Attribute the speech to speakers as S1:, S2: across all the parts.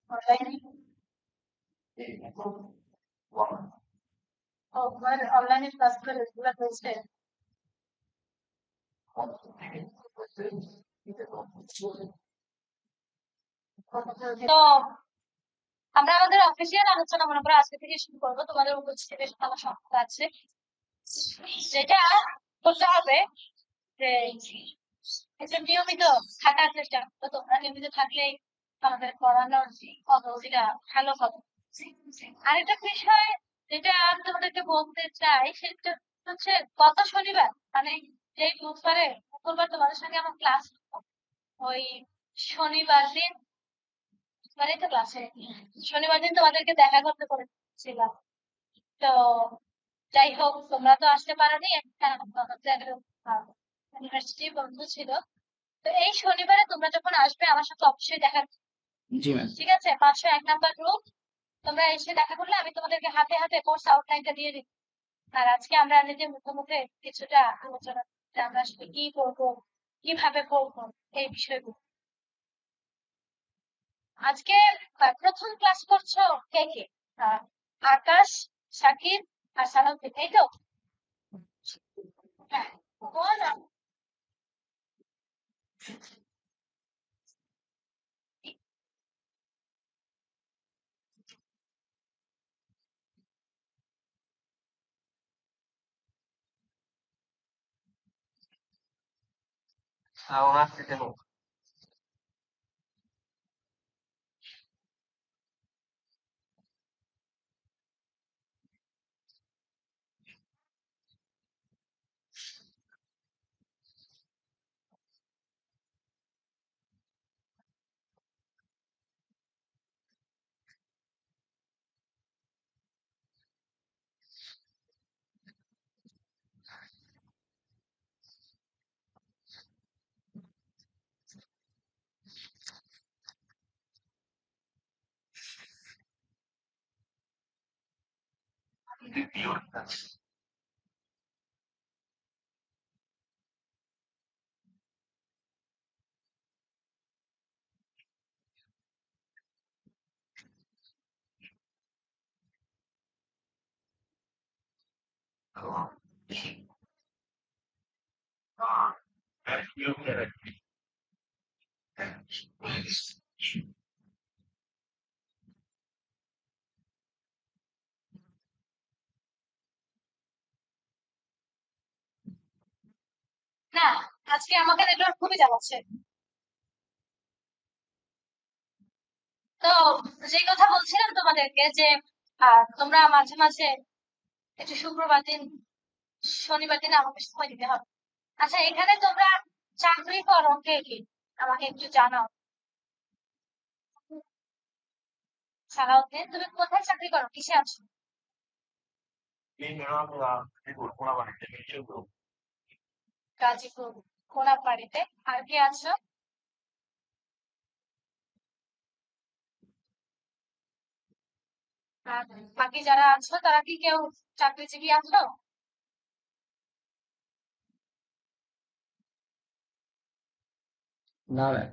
S1: অনলাইনে অনলাইনে ক্লাস করে রেগুলার হয়েছে। তো আমরা আমাদের অফিসিয়াল আলোচনা মনে করো আজকে থেকে শুরু করবো। তোমাদের উপস্থিতি বেশ ভালো সংখ্যা আছে। যেটা করতে হবে যে একটু নিয়মিত থাকার চেষ্টা করো। তোমরা নিয়মিত থাকলে আমাদের পড়ানোর অগ্রগতিটা ভালো হবে। আরেকটা বিষয় যেটা তোমাদেরকে বলতে চাই সেটা হচ্ছে গত শনিবার মানে যে বুধবারে মঙ্গলবার তোমাদের সঙ্গে আমার ক্লাস ওই শনিবার দিন মানে তো ক্লাসে শনিবার দিন তোমাদেরকে দেখা করতে বলেছিলাম। তো যাই হোক তোমরা তো আসতে পারোনি, একটা ইউনিভার্সিটি বন্ধ ছিল। তো এই শনিবারে তোমরা যখন আসবে আমার সাথে অবশ্যই দেখা,
S2: জি ম্যাম।
S1: ঠিক আছে? 501 নাম্বার গ্রুপ, তোমরা এসে দেখা করলে আমি তোমাদেরকে হাতে হাতে কোর্স আউটলাইনটা দিয়ে দিই। আর আজকে আমরা নিজের মুখে মুখে কিছুটা আলোচনা যে আমরা আসলে কি করবো, কিভাবে করবো এই বিষয়গুলো। আজকে প্রথম ক্লাস করছো কে কে? আকাশ, শাকিব আর সালাউদ্দিন, এই তো? হ্যাঁ, বল। না, আজকে আমাকে নেটওয়ার্ক খুবই জ্বালাচ্ছে। তো যে কথা বলছিলাম তোমাদেরকে যে তোমরা মাঝে মাঝে একটু শুক্রবার দিন শনিবার দিন আমাকে সময় দিতে হবে। আচ্ছা, এখানে তোমরা চাকরি করো কে কে আমাকে একটু জানাও। সালাউদ্দিন, তুমি কোথায় চাকরি করো, কিসে আছো? গাজীপুর কোনাবাড়িতে। আর কে আছো? আর বাকি যারা আছো তারা কি কেউ চাকরিজীবী আছো?
S2: না ম্যাম।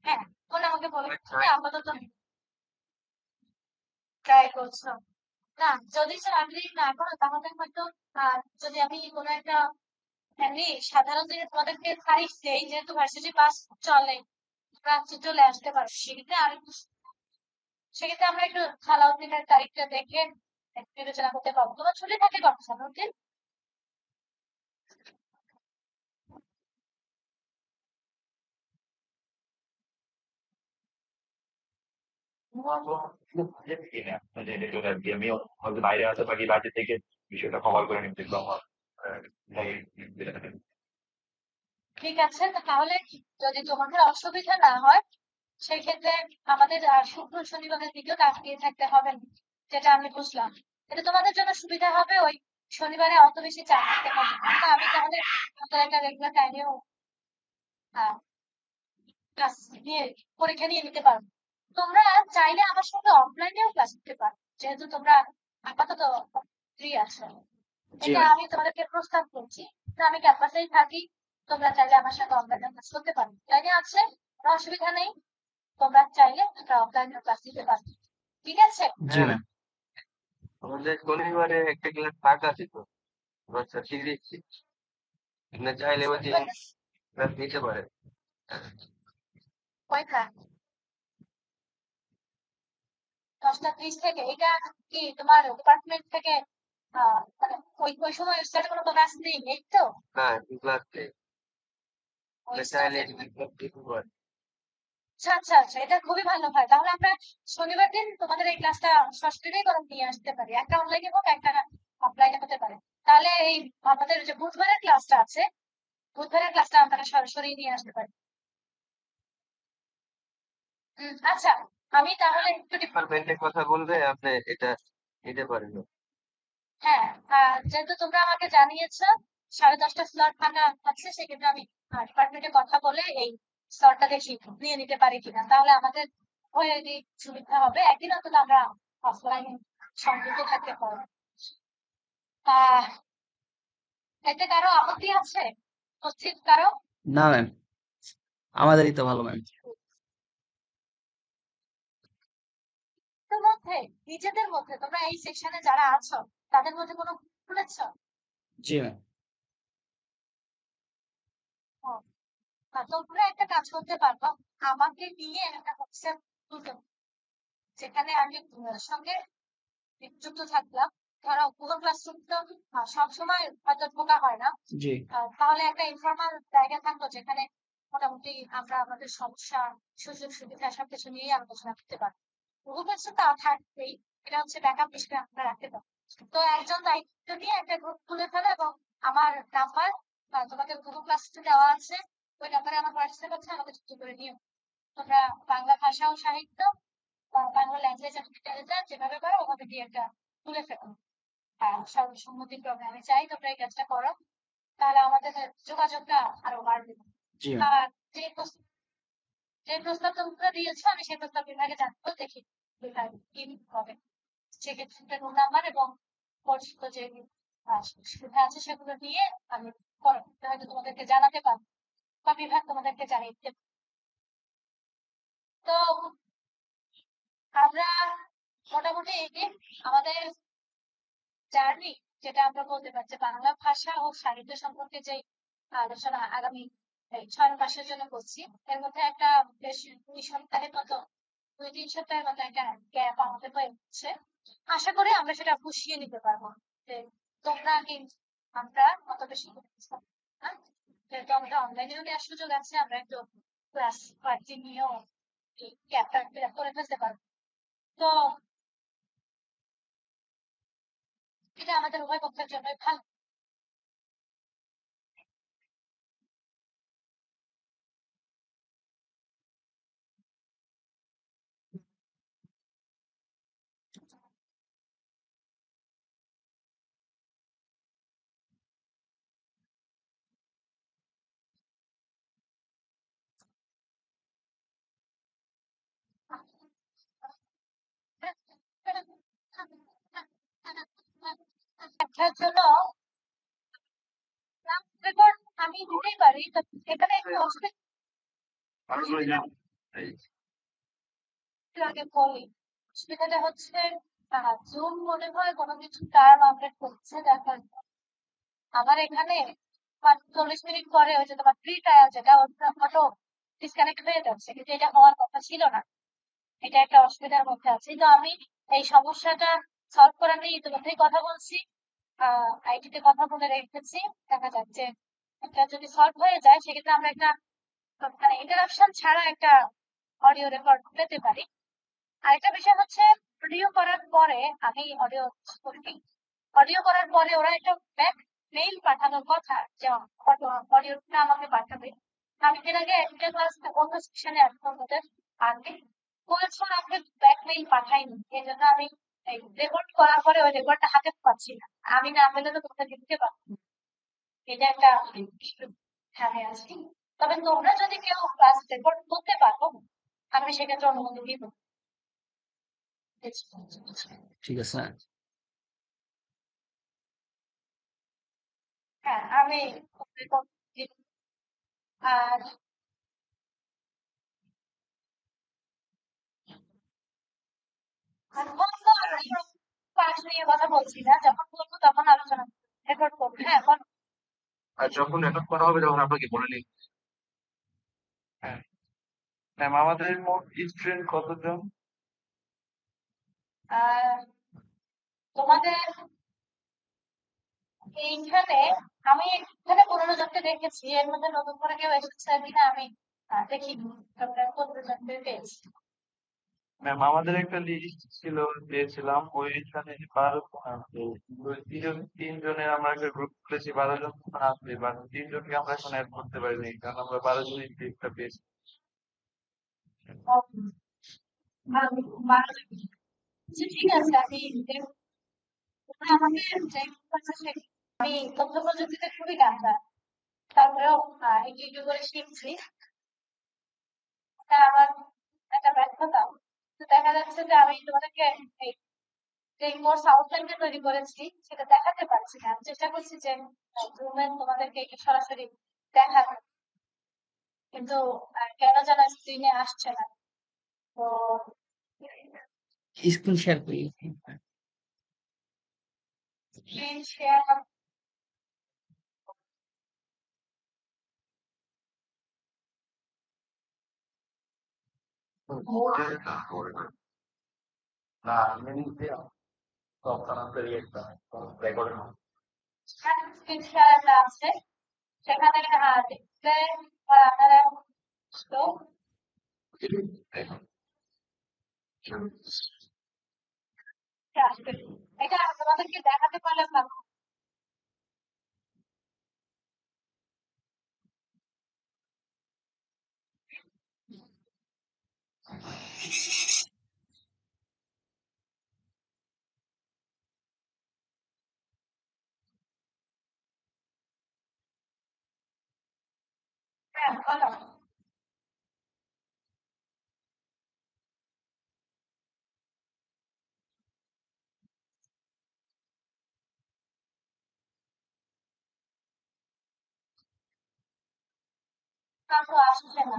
S1: হ্যাঁ, কোন আমাকে বলো তুমি আপাতত ট্রাই করছো। না, যদি চাকরি না করো তাহলে হয়তো যদি আমি কোনো একটা এমনি সাধারণ যদি তোমাদেরকে তারিখ দেই যেহেতু ভার্সিটি পাস চলে, তোমরা চলে আসতে পারো। সেক্ষেত্রে আর একটু সেক্ষেত্রে আমরা একটু সালাউদ্দিনের তারিখটা দেখে একটু বিবেচনা করতে পারবো। তোমার ছুটি থাকে কখন সালাউদ্দিন?
S3: আমিও হয়তো বাইরে আসতে পারি, বাইরে থেকে বিষয়টা কভার করে নিতে আমার
S1: ঠিক আছে, তো তাহলে যদি তোমাদের অসুবিধা না হয় সেক্ষেত্রে আমাদের শুক্র শনিবারের দিকেও তাকিয়ে থাকতে হবে না, যেটা আমি বুঝলাম। এটা তোমাদের জন্য সুবিধা হবে। ওই শনিবারে অত বেশি চাপ দিতে হবে না। আমি তাহলে আমাদের একটা রেগুলার টাইমেও ক্লাস নিয়ে পরীক্ষা নিয়ে নিতে পারবো। তোমরা চাইলে আমার সঙ্গে অফলাইনেও ক্লাস নিতে পারো, যেহেতু তোমরা আপাতত ফ্রি আছো।
S2: জি
S1: এটা
S2: ম্যাম।
S1: আমি তোমাদেরকে প্রস্তাব করছি। তো আমি ক্যাম্পাসেই থাকি, তোমরা চাইলে আমার সাথে অনলাইনে ক্লাস করতে পারো, অনলাইনে আছে, কোনো অসুবিধা নেই। তোমরা চাইলে তোমরা অফলাইনে ক্লাস দিতে পারো, ঠিক আছে?
S2: জি
S4: হ্যাঁ,
S2: ম্যাম।
S4: আমাদের শনিবারে একটা ক্লাস ফাঁকা ছিল, আচ্ছা ঠিক দিচ্ছি, আপনি চাইলে ওই দিন ক্লাস নিতে পারেন।
S1: কয়টা? 10টা 30 থেকে? এটা কি তোমার ডিপার্টমেন্ট থেকে মানে ওই সময় স্টার্ট কোনো ক্লাস নেই, এই তো?
S4: না ক্লাস নেই,
S1: ওই
S4: আপনি
S1: start
S4: চাইলে
S1: এ-
S4: ক্লাস দিতে পারেন।
S1: আচ্ছা আচ্ছা আচ্ছা, এটা খুবই ভালো হয়। তাহলে আমরা শনিবার দিন তোমাদের এই ক্লাসটা সরাসরি করে নিয়ে আসতে পারি, একটা অনলাইনে হোক একটা অফলাইনে হতে পারে। তাহলে এই আমাদের যে বুধবারের ক্লাসটা আছে, বুধবারের ক্লাসটা আমরা সরাসরি নিয়ে আসতে পারি। আচ্ছা, আমি তাহলে একটু
S4: ডিপার্টমেন্টের কথা বলবে, আপনি এটা নিতে পারেন।
S1: হ্যাঁ, যেহেতু তোমরা আমাকে জানিয়েছো 10:30টা স্লট ফাঁকা আছে, সেক্ষেত্রে আমি ডিপার্টমেন্টে কথা বলে এই স্লটটা দেখি নিয়ে নিতে পারি কিনা, তাহলে আমাদের হয়ে সুবিধা হবে। একদিন অন্তত আমরা অফলাইনে সংযুক্ত থাকতে পারবো। আহ এতে কারো আপত্তি আছে? উপস্থিত কারো?
S2: না ম্যাম, আমাদেরই তো ভালো ম্যাম।
S1: তোর মধ্যে নিজেদের মধ্যে তোমরা এই সেকশনে যারা আছো তাদের মধ্যে কোনো খুলেছ?
S2: জি ম্যাম।
S1: তোমরা একটা কাজ করতে পারবো, আমাকে নিয়ে একটা হোয়াটসঅ্যাপ খুলতে, যেখানে আমি তোমার সঙ্গে যুক্ত থাকলাম। ধরো গুগল ক্লাসরুম তো সবসময় হয়তো ঢোকা হয় না,
S2: জি
S1: তাহলে একটা ইনফর্মাল জায়গা থাকতো যেখানে মোটামুটি আমরা আমাদের সমস্যা, সুযোগ সুবিধা সবকিছু নিয়ে আলোচনা করতে পারি। গুগল ক্লাসরুম তো থাকবেই, এটা হচ্ছে ব্যাকআপ হিসেবে আমরা রাখতে পারি। তো একজন দায়িত্ব নিয়ে একটা গ্রুপ খুলে ফেলে এবং আমার নাম্বার তোমাকে গুগল ক্লাসরুমে দেওয়া আছে, ওই নাম্বারে আমার হোয়াটসঅ্যাপ আছে, আমাকে যুক্ত করে নিও। তোমরা বাংলা ভাষা ও সাহিত্য বা বাংলা ল্যাঙ্গুয়েজ এন্ড লিটারেচার যেভাবে পারো ওভাবে দিয়ে একটা তুলে ফেলো। সর্বসম্মতিক্রমে আমি চাই তোমরা এই কাজটা করো, তাহলে আমাদের যোগাযোগটা আরো বাড়বে।
S2: জি ম্যাম।
S1: আর যে প্রস্তাব তোমরা দিয়েছো আমি সেই প্রস্তাব বিভাগে জানাবো, দেখি বিভাগ কি হবে। সেক্ষেত্রে রোল নাম্বার এবং পরিচিত যে সুবিধা আছে সেগুলো নিয়ে আমি পরবর্তীতে হয়তো তোমাদেরকে জানাতে পারবো বা বিভাগ তোমাদেরকে জানিয়ে দিতে পারবে। তো আমরা মোটামুটি আমাদের জার্নি, যেটা আমরা বলতে পারছি বাংলা ভাষা ও সাহিত্য সম্পর্কে যে আলোচনা আগামী 6 মাসের জন্য করছি, এর মধ্যে একটা বেশ 2 সপ্তাহের মতো, 2-3 সপ্তাহের মতো একটা গ্যাপ আমাদের হচ্ছে। আশা করি আমরা সেটা পুষিয়ে নিতে পারবো। যে তোমরা কি আমরা অত বেশি যেহেতু আমাদের অনলাইনেও নেওয়ার সুযোগ আছে, আমরা একটু ক্লাস কয়েকদিন নিয়েও গ্যাপটা ফিল আপ করে ফেলতে পারবো। তো এটা আমাদের উভয় পক্ষের জন্যই ভালো। ব্যাখ্যার জন্য রেকর্ড আমি দিতেই পারি, তো এখানে একটু আগে বলি। অসুবিধাটা হচ্ছে জুম মনে হয় কোনো কিছু টার্ম আপডেট করছে, দেখা আমার এখানে 40 মিনিট পরে ওই যে তোমার ফ্রি ট্রায়াল যেটা অটো ডিসকানেক্ট হয়ে যাচ্ছে, কিন্তু এটা হওয়ার কথা ছিল না। এটা একটা অসুবিধার মধ্যে আছি, তো আমি এই সমস্যাটা সলভ করার নিয়ে ইতিমধ্যেই কথা বলছি, আইটি তে কথা বলে রেখেছি। দেখা যাচ্ছে এটা যদি সলভ হয়ে যায় সেক্ষেত্রে আমরা একটা মানে ইন্টারাপশন ছাড়া একটা অডিও রেকর্ড পেতে পারি। আরেকটা বিষয় হচ্ছে অডিও করার পরে আমি অডিও করার পরে ওরা একটা ব্যাক মেইল পাঠানোর কথা, যে অডিওটা আমাকে পাঠাবে। আমি এর আগে একটা ক্লাস অন্য সেকশনে ওদের আগে বলেছিল আমাকে ব্যাক মেইল পাঠাইনি, এই জন্য আমি রেকর্ড করার পরে ওই রেকর্ডটা হাতে পাচ্ছি না। আমি না পেলে তো তোমাকে দিতে পারবো, এটা একটা হ্যাঁ আছি। তবে তোমরা যদি কেউ ক্লাস রেকর্ড করতে পারো আমি সেক্ষেত্রে অনুমতি দিব।
S2: ঠিক আছে।
S1: হ্যাঁ, আমি আর এখন তো আমি পাশ নিয়ে কথা বলছি না, যখন বলবো তখন আলোচনা রেকর্ড করবো। হ্যাঁ বলো।
S4: আর যখন রেকর্ড করা হবে তখন আপনাকে বলে নিন।
S3: হ্যাঁ ম্যাম, আমাদের মোট স্টুডেন্ট কতজন?
S1: আর তোমাদের এইখানে আমি এখানে 15 জনকে দেখেছি, এর মধ্যে নতুন করে কেউ এসেছে কিনা আমি দেখিনি। তোমরা 15 জনকে পেয়েছি।
S3: ম্যাম, আমাদের একটা লিস্ট ছিল, দিয়েছিলাম, ওইখানে 12 জন আছে। ওই তিনজনের আমরা একটা গ্রুপ করেছি, 12 জন আসবে, বাট 3জনকে আমরা এখন অ্যাড করতে পারিনি, কারণ আমরা 12জনই লিস্টটা পেয়েছি।
S1: ভালো, ভালো। আচ্ছা, ঠিক আছে। তোমরা আমাকে যে কথা আমি তথ্য প্রযুক্তিতে খুবই গাঁথা, তারপরেও একটু একটু করে শিখছি। এটা আমার একটা ব্যর্থতা। তো দেখা যাচ্ছে যে আমি তোমাদেরকে এই যে কোর্স আউটলাইনটা তৈরি করেছি সেটা দেখাতে পারছি না। আমি চেষ্টা করছি যে জুমে তোমাদেরকে একটু সরাসরি দেখাতে, কিন্তু কেন যেন স্ক্রিনে আসছে না। তো
S2: স্ক্রিন শেয়ার করি।
S1: স্ক্রিন শেয়ার
S3: না, রেকর্ড
S1: স্ক্রিন শেয়ার আছে সেখানে ডিসপ্লে আপনারা তো আসবে। এটা তোমাদেরকে দেখাতে পারলে ভালো। হ্যাঁ বলো। তা তো আসছে না।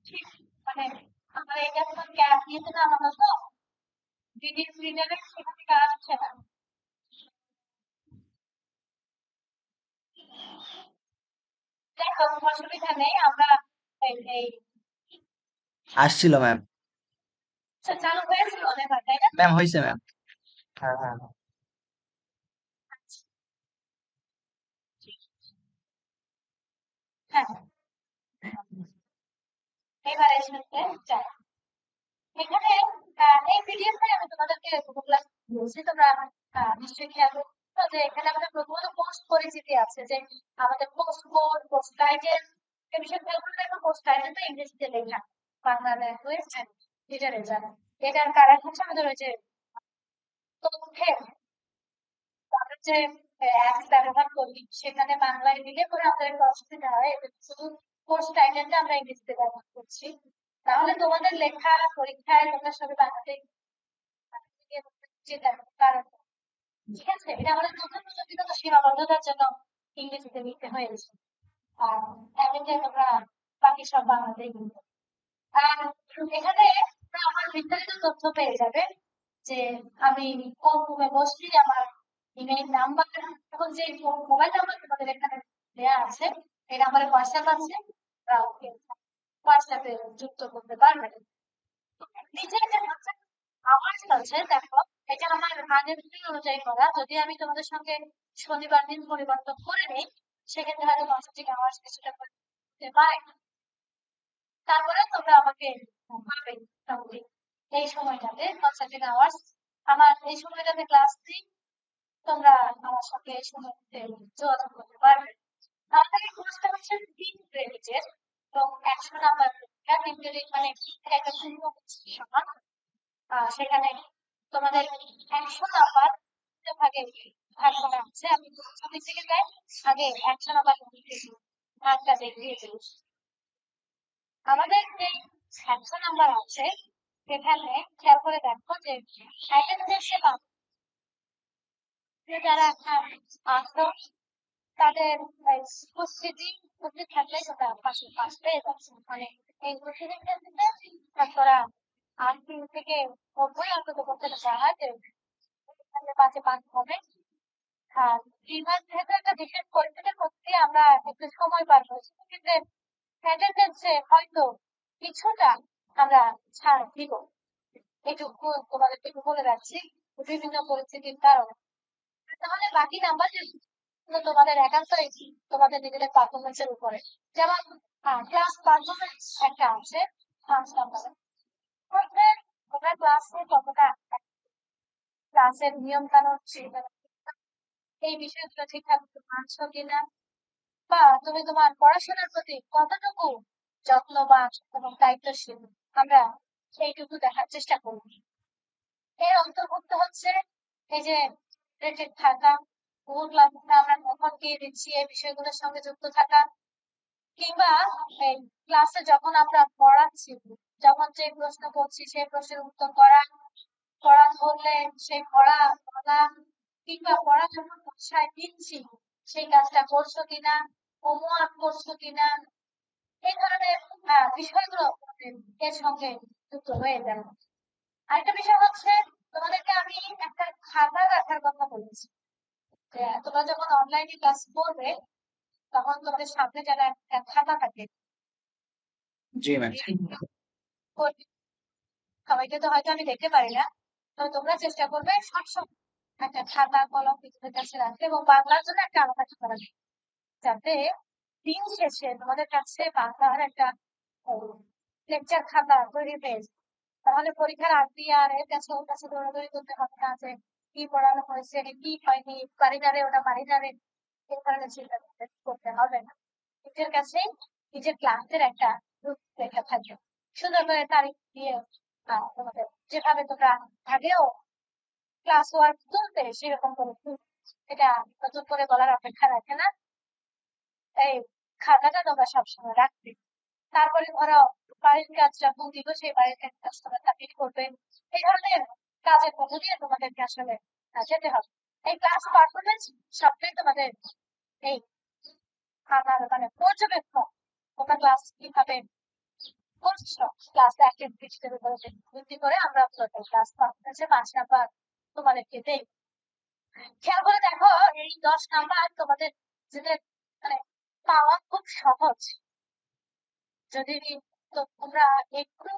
S1: ঠিক, মানে আমার এটা তো ক্যাপ নিয়েছে না আমার তো ভিডিও স্ক্রিনের সেখান থেকে আসছে না। দেখো অসুবিধা নেই, আমরা এই
S2: আসছিল ম্যাম।
S1: আচ্ছা, চালু হয়েছে মনে হয়, তাই না?
S2: ম্যাম হয়েছে ম্যাম।
S3: হ্যাঁ হ্যাঁ
S1: হ্যাঁ, এবার এসেছে। যাই, এখানে এই পিডিএফ আমি তোমাদেরকে গুগল ক্লাস বলছি, তোমরা নিশ্চয়ই খেয়াল করছো যে এখানে আমাদের প্রথমত পোস্ট পরিচিতি আছে, যে আমাদের পোস্ট কোড, পোস্ট টাইটেল, এই বিষয়ে খেয়াল করে দেখো। পোস্ট টাইটেলটা ইংরেজিতে লেখা, বাংলা ল্যাঙ্গুয়েজ লিটারেচার। এটার কারণ হচ্ছে আমাদের ওই যে তথ্যের আমরা যে অ্যাপস ব্যবহার করি সেখানে বাংলায় দিলে পরে আমাদের একটা অসুবিধা হয়, এটা শুধু কোর্স টাইটেলটা আমরা ইংরেজিতে ব্যবহার করছি। তাহলে তোমাদের লেখা পরীক্ষায় তোমরা সবাই বাংলাতে যেটা কারণ, ঠিক আছে, এটা আমাদের তথ্য প্রযুক্তিগত সীমাবদ্ধতার জন্য ইংরেজিতে লিখতে হয়েছে। আর এমনিতে তোমরা বাকি সব বাংলাতেই লিখবে। আর এখানে তোমরা আমার বিস্তারিত তথ্য পেয়ে যাবে, যে আমি কোন রুমে বসছি, আমার ইমেল নাম্বার, এখন যে মোবাইল নাম্বার তোমাদের এখানে দেওয়া আছে এই নাম্বারে হোয়াটসঅ্যাপ আছে, হোয়াটসঅ্যাপে যুক্ত করতে পারবে। নিচে যে হচ্ছে আওয়ার্স আছে, দেখো এটা আমার আগের দিন অনুযায়ী করা। যদি আমি তোমাদের সঙ্গে শনিবার দিন পরিবর্তন করে নিই সেক্ষেত্রে হয়তো কনসাল্টিং আওয়ার্স কিছুটা করতে পারে। তারপরে তোমরা আমাকে পাবে মোটামুটি এই সময়টাতে কনসাল্টিং আওয়ার্স। আমার এই সময়টাতে ক্লাস দিই, তোমরা আমার সঙ্গে এই সময়টাতে যোগাযোগ করতে পারবে। আমাদের এই কোর্সটা হচ্ছে 3 ক্রেডিটের এবং 100 নাম্বার পরীক্ষা। 3 ক্রেডিট মানে একটা পূর্ণ সমান। সেখানে তোমাদের 100 নাম্বার ভাগে ভাগ করা আছে। আমি প্রথম দিক থেকে যাই, আগে 100 নাম্বার ভাগটা দেখিয়ে দিই। আমাদের যে 100 নাম্বার আছে সেখানে খেয়াল করে দেখো যে অ্যাটেন্ডেন্সে যারা আসতো তাদের উপস্থিতি উপস্থিত থাকলে সেটা পাশে পাশ পেয়ে যাচ্ছে। মানে এই উপস্থিতির ক্ষেত্রে তারা 80 থেকে 90 অন্তত করতে চাওয়া হয় যে পাশে পাস হবে। আর বিভাগ যেহেতু একটা বিশেষ পরিস্থিতির মধ্যে আমরা একটু সময় পার করেছি, কিন্তু অ্যাটেন্ডেন্সে হয়তো কিছুটা আমরা ছাড় দিব, এটুকু তোমাদেরকে একটু বলে রাখছি বিভিন্ন পরিস্থিতির কারণে। তাহলে বাকি নাম্বার তোমাদের একান্তই তোমাদের নিজেদের পারফরমেন্সের উপরে। যেমন ক্লাস পারফরমেন্স একটা আছে 5 নাম্বার। তোমরা ক্লাসে কতটা ক্লাসের নিয়ম কানুন এই বিষয়গুলো ঠিকঠাক মানছো কিনা, বা তুমি তোমার পড়াশোনার প্রতি কতটুকু যত্নবান এবং দায়িত্বশীল, আমরা সেইটুকু দেখার চেষ্টা করব। এর অন্তর্ভুক্ত হচ্ছে এই যে রেটেড থাকা, কোন ক্লাসটা আমরা কখন দিয়ে দিচ্ছি এই বিষয়গুলোর সঙ্গে যুক্ত থাকা, কিংবা এই ক্লাসে যখন আমরা পড়াচ্ছি যখন যে প্রশ্ন করছি সেই প্রশ্নের উত্তর করা, পড়া ধরলে সেই পড়া বলা, কিংবা পড়া যখন বাসায় দিচ্ছি সেই কাজটা করছো কিনা, হোমওয়ার্ক করছো কিনা, এই ধরনের বিষয়গুলো এর সঙ্গে যুক্ত হয়ে যাবে। আরেকটা বিষয় হচ্ছে তোমাদেরকে আমি একটা খাতা রাখার কথা বলেছি। তোমরা যখন অনলাইনে ক্লাস করবে তখন তোমাদের সামনে যারা একটা খাতা থাকে,
S2: জি ম্যাম।
S1: সবাইকে তো হয়তো আমি দেখতে পারি না, তো তোমরা চেষ্টা করবে সবসময় একটা খাতা কলম নিজেদের কাছে রাখতে এবং বাংলার জন্য একটা আলাদা খাতা রাখবে, যাতে দিন শেষে তোমাদের কাছে বাংলার একটা লেকচার খাতা তৈরি হয়ে যায়। তাহলে পরীক্ষার আগ দিয়ে আর এর কাছে ওর কাছে দৌড়াদৌড়ি করতে হবে না যে কি পড়ানো হয়েছে কি হয়নি, পারি না রে ওটা পারি না রে, এই ধরনের চিন্তা করতে হবে না। নিজের কাছেই নিজের ক্লাসের একটা রূপরেখা থাকবে, সুন্দর করে তারিখ দিয়ে তোমাদের যেভাবে তোমরা আগেও ক্লাস ওয়ার্ক তুলতে সেরকম করে এটা নতুন করে বলার অপেক্ষা রাখে না। এই খাতাটা তোমরা সবসময় রাখবে। তারপরে ধরো বাড়ির কাজ যখন দিব সেই বাড়ির কাজ তোমরা সাবমিট করবে। এই ধরনের কাজের মধ্য দিয়ে তোমাদেরকে আসলে যেতে হবে। এই ক্লাস পারফরমেন্স সবটাই তোমাদের এই আমার মানে পর্যবেক্ষণ, তোমরা ক্লাস কিভাবে করছো, ক্লাস অ্যাক্টিভিটির উপর ভিত্তি করে আমরা ক্লাস পারফরমেন্সে 5 নাম্বার তোমাদেরকে দেই। খেয়াল করে দেখো এই 10 নাম্বার তোমাদের যেটা মানে পাওয়া খুব সহজ, যদি তোমরা একটু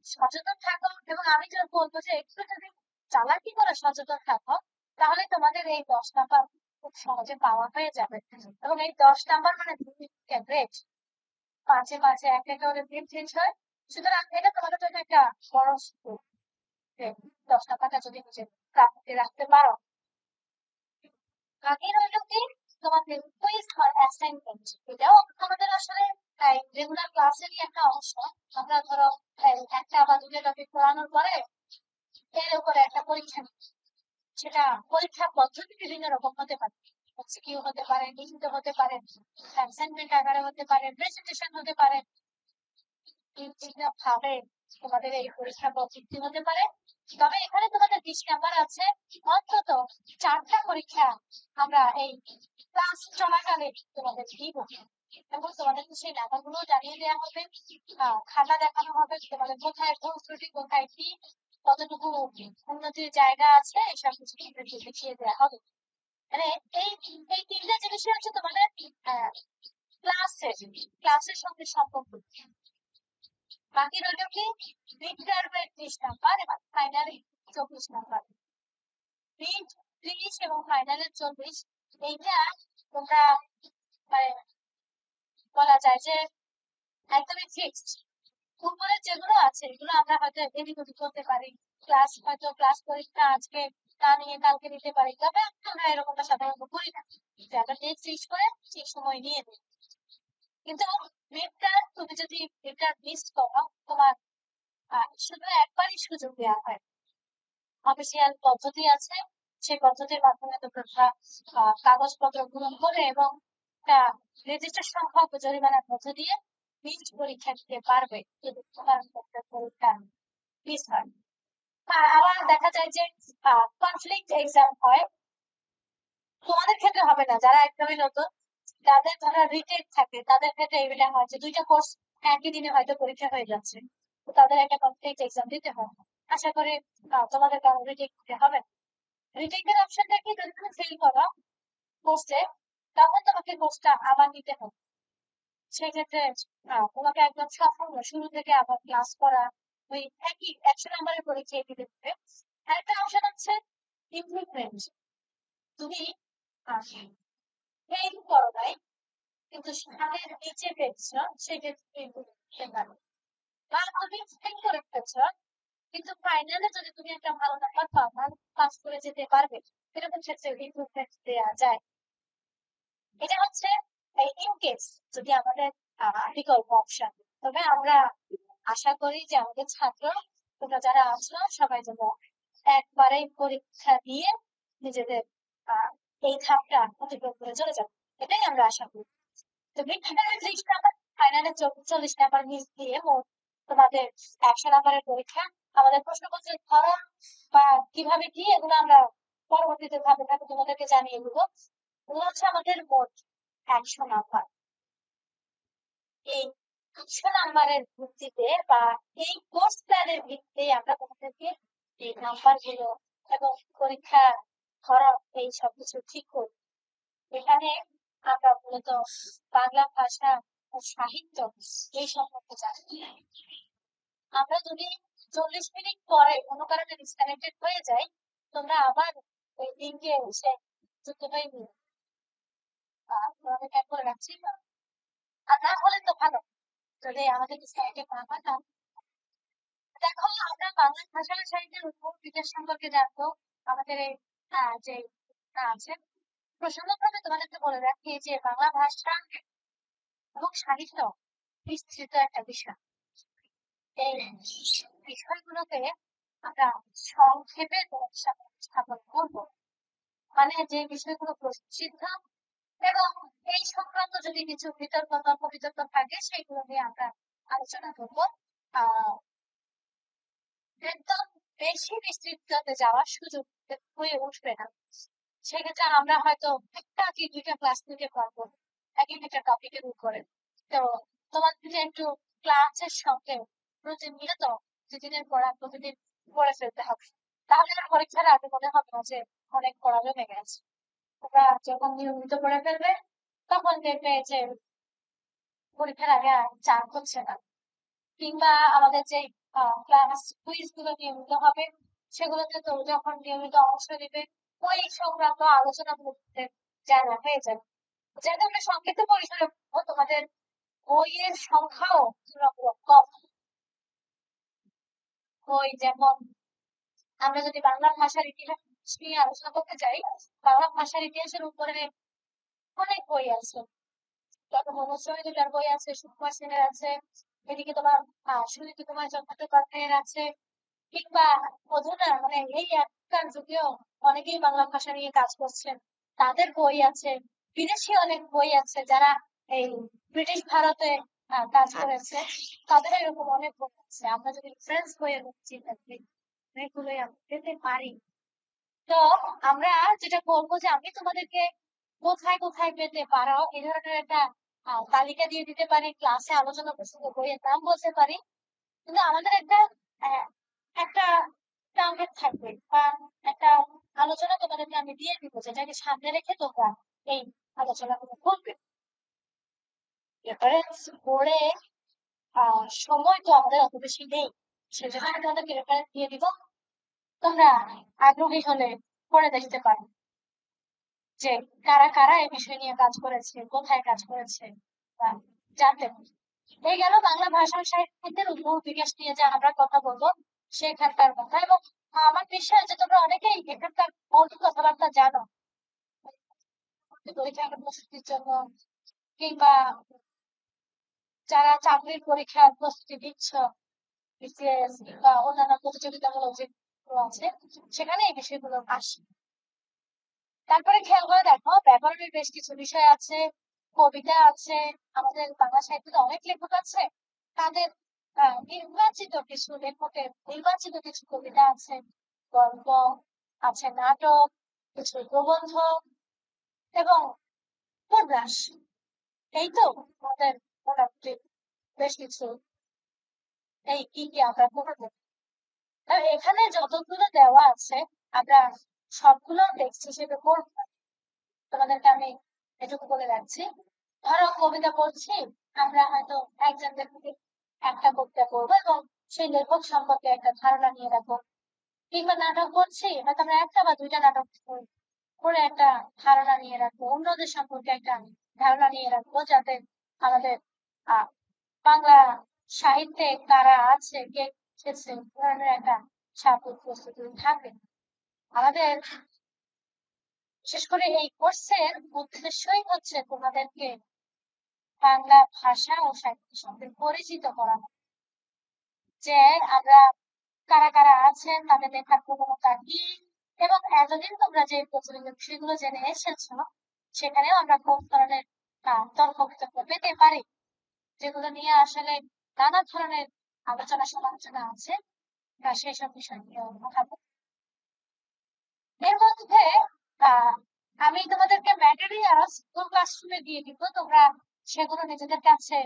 S1: সচেতন থাকো, এবং আমি যে বলবো যে একটু যদি চালাকি করে সচেতন থাকো তাহলে তোমাদের এই 10 নাম্বার খুব সহজে পাওয়া হয়ে যাবে। এবং এই 10 নাম্বার মানে গ্রেড 5-এ 5-এ একটা করে গ্রেড চেঞ্জ হয়। সুতরাং এটা তোমাদের জন্য একটা বড় স্কোর যে 10 নাম্বারটা যদি নিজে প্রাপ্তি রাখতে পারো। বাকি রইল কি তোমাদের কুইজ আর অ্যাসাইনমেন্ট, এটাও আমাদের আসলে রেগুলার ক্লাসেরই একটা অংশ। আমরা ধরো একটা বা দুটো টপিক পড়ানোর পরে এর উপরে একটা পরীক্ষা নিই। সেটা পরীক্ষা পদ্ধতি বিভিন্ন রকম হতে পারে, এমসিকিউ হতে পারে, লিখিত হতে পারে, অ্যাসাইনমেন্ট আকারে হতে পারে, প্রেজেন্টেশন হতে পারে, বিভিন্ন ভাবে তোমাদের এই পরীক্ষা পদ্ধতি হতে পারে। তবে এখানে তোমাদের 20 নাম্বার আছে, অন্তত 4টা পরীক্ষা আমরা এই ক্লাস চলাকালে তোমাদের দিব, এবং তোমাদেরকে সেই নাম্বারগুলো জানিয়ে দেওয়া হবে, খাতা দেখানো হবে তোমাদের কোথায় ভুল ত্রুটি, কোথায় কি কতটুকু উন্নতির জায়গা আছে, এইসব কিছু দেখিয়ে দেওয়া হবে। মানে এই এই 3টা জিনিসই হচ্ছে তোমাদের ক্লাসের সঙ্গে সম্পর্ক। বাকি রইল কি মিড টার্মের 30 নাম্বার এবং ফাইনালে 24 নাম্বার। মিড 30 এবং ফাইনালের 24, এইটা তোমরা মানে বলা যায় যে একদমই ফিক্সড। উপরে যেগুলো আছে এগুলো আমরা হয়তো এদিক ওদিক করতে পারি, ক্লাস পরীক্ষা আজকে তা নিয়ে কালকে নিতে পারি, তবে আমরা এরকমটা সাধারণত করি না যে আমরা ডেট ফিক্স করে ঠিক সময় নিয়ে নিই। কিন্তু মিডটা তুমি যদি মিডটা মিস করো তোমার শুধু একবারই সুযোগ দেওয়া হয়। অফিসিয়াল পদ্ধতি আছে, সেই পদ্ধতির মাধ্যমে তোমরা কাগজপত্র পূরণ করে এবং একটা নির্দিষ্ট সংখ্যক জরিমানার মধ্য দিয়ে নিজ পরীক্ষা দিতে পারবে যদি তোমার একটা পরীক্ষা মিস হয়। আর আবার দেখা যায় যে কনফ্লিক্ট এক্সাম হয়, তোমাদের ক্ষেত্রে হবে না, যারা একদমই নতুন তাদের যারা রিটেক থাকে তাদের ক্ষেত্রে এটা হয় যে দুইটা কোর্স একই দিনে হয়তো পরীক্ষা হয়ে যাচ্ছে, তো তাদের একটা কনফ্লিক্ট এক্সাম দিতে হয়। আশা করি তোমাদের কারো রিটেক দিতে হবে না। রিটেকের অপশনটা কি, যদি তুমি ফেল করো কোর্সে তখন তোমাকে কোর্সটা আবার নিতে হবে। সেক্ষেত্রে তোমাকে একদম সম্পূর্ণ শুরু থেকে আবার ক্লাস করা, ওই একই 100 নম্বরের পরীক্ষা দিতে হবে। আরেকটা অপশন হচ্ছে ইমপ্রুভমেন্ট। তুমি ফেল করো নাই কিন্তু সাথে নিচে পেয়েছ, সেক্ষেত্রে ইমপ্রুভমেন্ট পাবে। বা তুমি ফেল করে ফেলছ কিন্তু ফাইনালে যদি তুমি একটা ভালো নাম্বার পাও তাহলে পাস করে যেতে পারবে, এরকম ক্ষেত্রে ইমপ্রুভমেন্ট দেওয়া যায়। এটা হচ্ছে ইন কেস যদি আমাদের বিকল্প অপশন। তবে আমরা আশা করি যে আমাদের ছাত্র তোমরা যারা আছো সবাই যেন একবারেই পরীক্ষা দিয়ে নিজেদের এই ধাপটা অতিক্রম করে চলে যাবে, এটাই আমরা আশা করি। তো বিজ্ঞানের 30 নাম্বার, ফাইনালে 40 নাম্বার মিস দিয়ে মোট তোমাদের 100 নম্বরের পরীক্ষা। আমাদের প্রশ্নপত্রের ধরন বা কিভাবে কি এগুলো আমরা পরবর্তীতে ধাপে ধাপে তোমাদেরকে জানিয়ে দেবো। এগুলো হচ্ছে আমাদের মোট 100 নাম্বার। এই 100 নাম্বারের ভিত্তিতে বা এই কোর্স প্ল্যানের ভিত্তিতে আমরা তোমাদেরকে এই নাম্বার গুলো এবং পরীক্ষা ধরন এই সবকিছু ঠিক করি। এখানে আমরা মূলত বাংলা ভাষা ও সাহিত্য এই সম্পর্কে জানি। আমরা যদি 40 মিনিট পরে কোনো কারণে ডিসকানেক্টেড হয়ে যাই, তোমরা আবার ওই লিঙ্কে এসে যুক্ত হয়ে নিও। তোমাদের ট্যাগ করে রাখছি, আর না হলে তো ভালো যদি আমাদের ডিসকানেক্টেড না হয়। দেখো, আমরা বাংলা ভাষা ও সাহিত্যের উদ্ভব বিকাশ সম্পর্কে জানবো। আমাদের এই যে আছে প্রসঙ্গক্রমে তোমাদেরকে বলে রাখি যে বাংলা ভাষা এবং সাহিত্য বিস্তৃত একটা বিষয়। এই বিষয়গুলোকে আমরা সংক্ষেপে তোমাদের সামনে উপস্থাপন করবো। মানে যে বিষয়গুলো প্রসিদ্ধ এবং এই সংক্রান্ত যদি কিছু বিতর্ক তর্ক বিতর্ক থাকে সেগুলো নিয়ে আমরা আলোচনা করবো। একদম বেশি বিস্তৃততে যাওয়ার সুযোগ হয়ে উঠবে না। সেক্ষেত্রে আমরা হয়তো একটা কি দুইটা ক্লাস নিতে পারবো এক একটা টপিকের উপরে। তো তোমাদের একটু ক্লাসের সঙ্গে প্রতিনিয়ত প্রতিদিনের পড়া প্রতিদিন পড়ে ফেলতে হবে, তাহলে আর পরীক্ষার আগে মনে হবে না যে অনেক পড়া জমে গেছে। তোমরা যখন নিয়মিত পড়ে ফেলবে তখন দেখবে যে পরীক্ষার আগে আর চাপ হচ্ছে না। কিংবা আমাদের যে ক্লাস কুইজ গুলো নিয়মিত হবে সেগুলোতে তো যখন নিয়মিত অংশ নেবে ওই সংক্রান্ত আলোচনা করতে জানা হয়ে যাবে। যাতে আমরা সংক্ষিপ্ত পরিসরে তোমাদের বইয়ের সংখ্যাও তুলনামূলক কম। বই যেমন আমরা যদি বাংলা ভাষার ইতিহাস নিয়ে আলোচনা করতে চাই, বাংলা ভাষার ইতিহাসের উপরে অনেক বই আছে। তখন মনোচরিতার বই আছে, সুকুমার সেনের আছে, এদিকে তোমার সুনীতি কুমার চট্টোপাধ্যায়ের আছে, কিংবা অধুনা মানে এই এখনকার যুগেও অনেকেই বাংলা ভাষা নিয়ে কাজ করছেন, তাদের বই আছে। বিদেশি অনেক বই আছে যারা এই ব্রিটিশ ভারতে কাজ করেছে, তাদের এরকম অনেক বই আছে। আমরা যদি রেফারেন্স বইয়ের চিন্তা করি এগুলোই আমরা পেতে পারি। তো আমরা যেটা বলবো যে আমি তোমাদেরকে কোথায় কোথায় পেতে পারো এই ধরনের একটা তালিকা দিয়ে দিতে পারি, ক্লাসে আলোচনা প্রসঙ্গ বইয়ের নাম বলতে পারি, কিন্তু আমাদের একটা আহ, একটা টার্গেট থাকবে বা একটা আলোচনা তোমাদেরকে আমি দিয়ে দিব যেটাকে সামনে রেখে তোমরা এই আলোচনাগুলো করবে। রেফারেন্স পড়ে সময় তো আমাদের অত বেশি নেই, সেজন্য আমি তোমাদেরকে রেফারেন্স দিয়ে দিব। তোমরা আগ্রহী হলে পড়ে দেখতে পারো যে কারা কারা এই বিষয় নিয়ে কাজ করেছে, কোথায় কাজ করেছে বা জানতে পারি। এই গেল বাংলা ভাষা ও সাহিত্যের উদ্ভব বিকাশ নিয়ে যে আমরা কথা বলবো সেখানকার কথা। এবং আমার বিশ্বাস যে তোমরা অনেকেই এখানকার মৌলিক কথাবার্তা জানো, পরীক্ষার প্রস্তুতির জন্য কিংবা যারা চাকরির পরীক্ষার প্রস্তুতি দিচ্ছ, বিসিএস বা অন্যান্য প্রতিযোগিতামূলক যেগুলো আছে সেখানে এই বিষয়গুলো আসে। তারপরে খেয়াল করে দেখো, ব্যাকরণের বেশ কিছু বিষয় আছে, কবিতা আছে, আমাদের বাংলা সাহিত্যে অনেক লেখক আছে, তাদের নির্বাচিত কিছু লেখকের নির্বাচিত কিছু কবিতা আছে, গল্প আছে, নাটক, কিছু প্রবন্ধ এবং উপন্যাস। এই তো আমাদের মোটামুটি বেশ কিছু। এই কি কি আমরা পড়বো, এখানে যতগুলো দেওয়া আছে আমরা সবগুলো টেক্সট হিসেবে পড়বো না। তোমাদেরকে আমি এটুকু বলে রাখছি, ধরো কবিতা পড়ছি, আমরা হয়তো একজন লেখকের একটা কবিতা পড়বো এবং সেই লেখক সম্পর্কে একটা ধারণা নিয়ে রাখবো, কিংবা নাটক পড়ছি হয়তো আমরা একটা বা দুইটা নাটক পড়ে একটা ধারণা নিয়ে রাখবো, অন্যদের সম্পর্কে একটা ধারণা নিয়ে রাখবো, যাতে আমাদের আহ বাংলা সাহিত্যে কারা আছে, কে এসেছে, এ ধরনের একটা ছাত্র প্রস্তুতি থাকে। আমাদের বিশেষ করে এই কোর্সের উদ্দেশ্যই হচ্ছে তোমাদেরকে বাংলা ভাষা ও সাহিত্যের সঙ্গে পরিচিত করানো, যে আমরা কারা কারা আছেন, তাদের লেখার প্রবণতা কি, এবং এতদিন তোমরা যে প্রচলিত বিষয়গুলো জেনে এসেছো সেখানেও আমরা কোন ধরনের তর্ক বিতর্ক পেতে পারি, যেগুলো নিয়ে আসলে নানা ধরনের আলোচনা সমালোচনা আছে, তা সেসব বিষয় নিয়ে কথা বলবো। এর মধ্যে আহ আমি তোমাদেরকে ম্যাটেরিয়ালস স্কুল ক্লাসরুমে দিয়ে দিব, তোমরা সেগুলো নিজেদের কাছে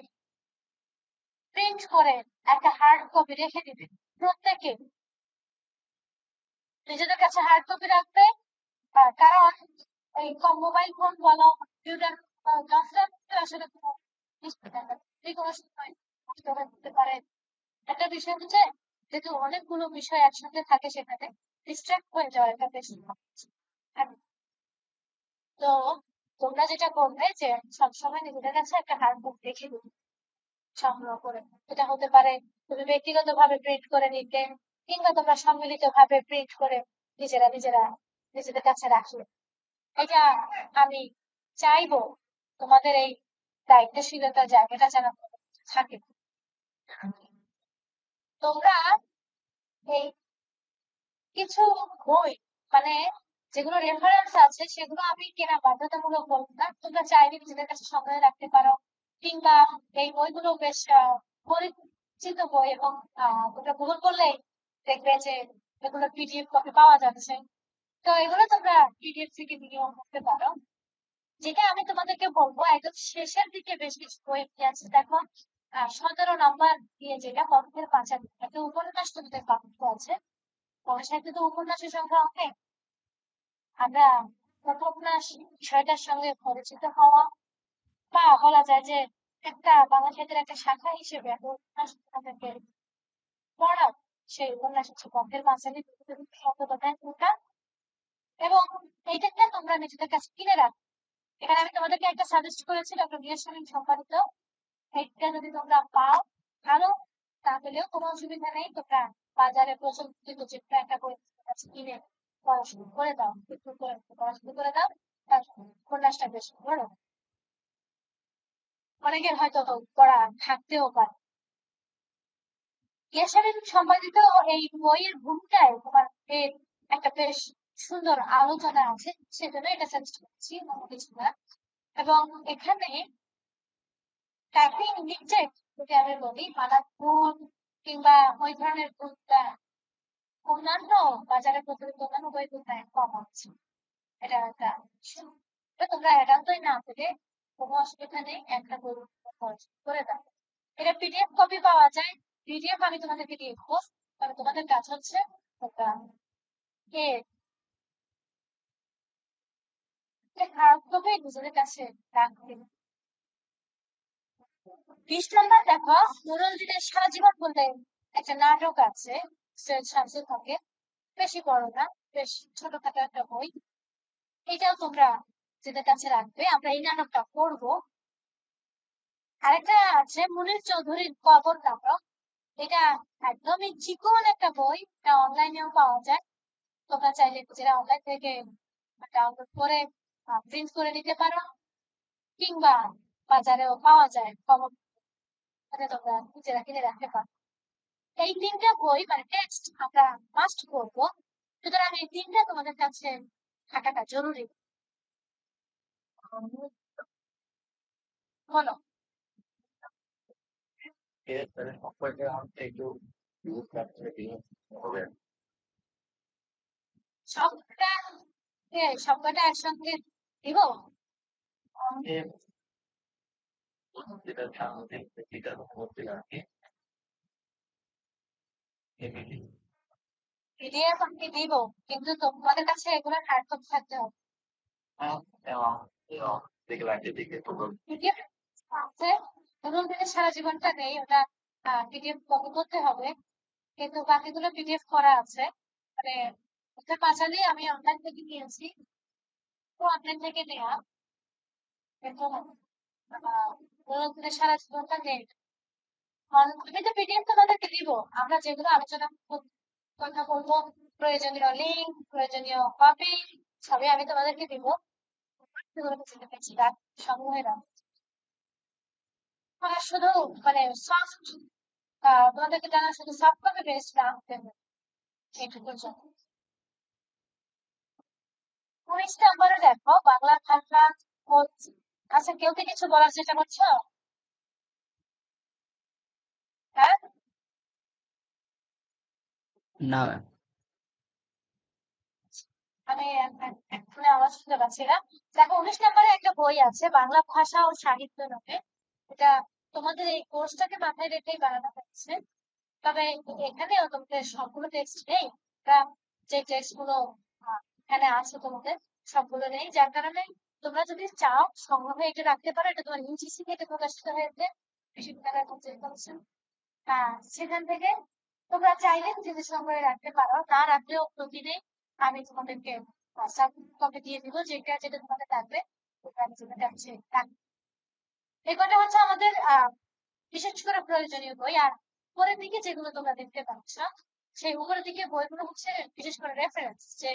S1: প্রিন্ট করে একটা হার্ড কপি রেখে দিবে। প্রত্যেকে নিজেদের কাছে হার্ড কপি রাখবে, কারণ এই মোবাইল ফোন বলো, কম্পিউটার আসলে যে কোনো সময় নষ্ট হয়ে যেতে পারে। একটা বিষয় হচ্ছে, যেহেতু অনেকগুলো বিষয় একসাথে থাকে সেখানে ডিস্ট্রাক্ট হয়ে যাওয়ার একটা বেশি থাকে। তো তোমরা যেটা করবে যে সবসময় নিজেদের কাছে একটা হার্ড বুক রেখে দিবে সংগ্রহ করে। এটা হতে পারে তুমি ব্যক্তিগত ভাবে প্রিন্ট করে নিতে, কিংবা তোমরা সম্মিলিত ভাবে প্রিন্ট করে নিজেরা নিজেরা নিজেদের কাছে রাখলে। এটা আমি চাইবো তোমাদের এই দায়িত্বশীলতার জায়গাটা যেন থাকে। তোমরা এই কিছু বই, মানে যেগুলো রেফারেন্স আছে সেগুলো আমি কেনা বাধ্যতামূলক বলবো না, তোমরা চাইলে নিজেদের কাছে সংগ্রহে রাখতে পারো, কিংবা এই বইগুলো বেশ পরিচিত বই, এবং তোমরা গুগল করলে দেখবে যে এগুলো পিডিএফ কপি পাওয়া যাচ্ছে। তো এগুলো তোমরা পিডিএফ থেকে নিয়েও করতে পারো। যেটা আমি তোমাদেরকে বলবো, একদম শেষের দিকে বেশ কিছু বই আছে, দেখো 17 নম্বর দিয়ে, যেটা পথের পাঁচালী, একটা উপন্যাস তোমাদের পাঠ্য আছে। বাংলা সাহিত্যে তো উপন্যাসের সংখ্যা অনেক, আমরা উপন্যাস বিষয়টার সঙ্গে পরিচিত হওয়া, বা বলা যায় যে একটা বাংলা সাহিত্যের একটা শাখা হিসেবে একটা উপন্যাস আমাদেরকে পড়া, সেই উপন্যাস হচ্ছে পথের পাঁচালী, চট্টোপাধ্যায়ের লেখা। এবং এইটা তোমরা নিজেদের কাছে কিনে রাখো। এখানে আমি তোমাদেরকে একটা সাজেস্ট করেছি, ডক্টর গিয়াস শালীন সম্পাদিত। এটা যদি তোমরা পাও ভালো, তা পেলেও কোনো অসুবিধা নেই, তোমরা বাজারে প্রচলিত যে একটা বই আছে কিনে পড়াশুনো করে দাও, একটু করে পড়াশুনো করে দাও, তার উপন্যাসটা বেশ বড়, অনেকের হয়তো পড়া থাকতেও পারে। গিয়াস শালীন সম্পাদিত এই বইয়ের ভূমিকায় তোমার একটা বেশ সুন্দর আলোচনা আছে, সেজন্য এটা সাজেস্ট করছি, অন্য কিছু না। এবং এখানে টাইপিং মিস্টেক যদি আমি বলি, মাদারবোর্ড কিংবা ওই ধরনের বইটা অন্যান্য বাজারে প্রচলিত অন্যান্য বই তুলনায় কম হচ্ছে, এটা একটা issue। তো তোমরা একান্তই না পেলে কোনো অসুবিধা নেই, একটা বই করে দাও। এটা পিডিএফ কপি পাওয়া যায়, পিডিএফ আমি তোমাদেরকে দিয়ে দেবো, তবে তোমাদের কাজ হচ্ছে তোমরা হার্ড কপি নিজেদের কাছে রাখবে। 20 নম্বর দেখো, নুরুলদিনের সারা জীবন বলতে একটা নাটক আছে, সৈয়দ শামসুল হকের, বেশি বড় না, বেশ ছোটখাটো একটা বই। এটাও তোমরা নিজেদের কাছে রাখবে, আমরা এই নাটকটা পড়বো। আরেকটা আছে মুনীর চৌধুরীর কবর নাটক, এটা একদমই চিকন একটা বই, এটা অনলাইনেও পাওয়া যায়, তোমরা চাইলে নিজেরা অনলাইন থেকে ডাউনলোড করে প্রিন্ট করে নিতে পারো, কিংবা বাজারেও পাওয়া যায় খবর, তোমরা নিজেরা কিনে রাখতে পারো। এই 3টা বই মানে টেক্সট আমরা মাস্ট করবো, সুতরাং এই 3টা তোমাদের কাছে থাকাটা জরুরি। বলো।
S2: এর সম্পর্কে আমাকে একটু হবে।
S1: সবটা সবকটা একসঙ্গে দিব।
S2: যেটা সামনে যেটা হচ্ছে আর কি
S1: পিডিএফ আমি দিব, কিন্তু তোমাদের কাছে এগুলো হার্ড কপি থাকতে হবে।
S2: এবং দেখে লাগছে দিকে তো
S1: পিডিএফ আছে, ধরুন দিনে সারা জীবনটা নেই, ওটা পিডিএফ কপি করতে হবে, কিন্তু বাকিগুলো পিডিএফ করা আছে। মানে ওটা পাঁচালি আমি অনলাইন থেকে নিয়েছি, তো অনলাইন থেকে নেওয়া, কিন্তু ধরুন দিনে সারা জীবনটা নেই। আমি তো পিডিএফ তোমাদেরকে দিব, আমরা যেগুলো আলোচনা কথা বলবো, প্রয়োজনীয় লিঙ্ক, প্রয়োজনীয় কপি, সবই আমি তোমাদেরকে দিব। সেগুলো চিনতে পেরেছি সমূহে আমরা শুধু মানে সফট, তোমাদেরকে জানা শুধু সফট কপি বেস্ট না হতে হবে, সেইটুকুর জন্য। 19 নম্বরে দেখো বাংলা ভাষা হচ্ছে। আচ্ছা, কেউ কি কিছু বলার চেষ্টা করছো? হ্যাঁ,
S2: না ম্যাম।
S1: আমি এখন আওয়াজ শুনতে পাচ্ছি না। দেখো 19 নম্বরে একটা বই আছে বাংলা ভাষা ও সাহিত্য নামে, এটা তোমাদের এই কোর্সটাকে মাথায় রেখেই বানানো হয়েছে। তবে এখানেও তোমাদের সবগুলো টেক্সট নেই, বা যে টেক্সট গুলো এখানে আছে তোমাদের সবগুলো নেই, যার কারণে তোমরা যদি চাও সংগ্রহে এটা রাখতে পারো। এটা তোমার ইউজিসি থেকে প্রকাশিত হয়েছে, বিশ্ববিদ্যালয় কর্তৃক করেছেন। সেখান থেকে তোমরা চাইলে যদি সংগ্রহে রাখতে পারো, না রাখলেও প্রতিদিন আমি তোমাদেরকে কপি দিয়ে দিব, যেটা যেটা তোমাদের থাকবে ওটা আমি তোমাদের কাছে রাখবো। এই কটা হচ্ছে আমাদের বিশেষ করে প্রয়োজনীয় বই। আর পরের দিকে যেগুলো তোমরা দেখতে পাচ্ছ, সেই উপরের দিকে বইগুলো হচ্ছে বিশেষ করে রেফারেন্স, যে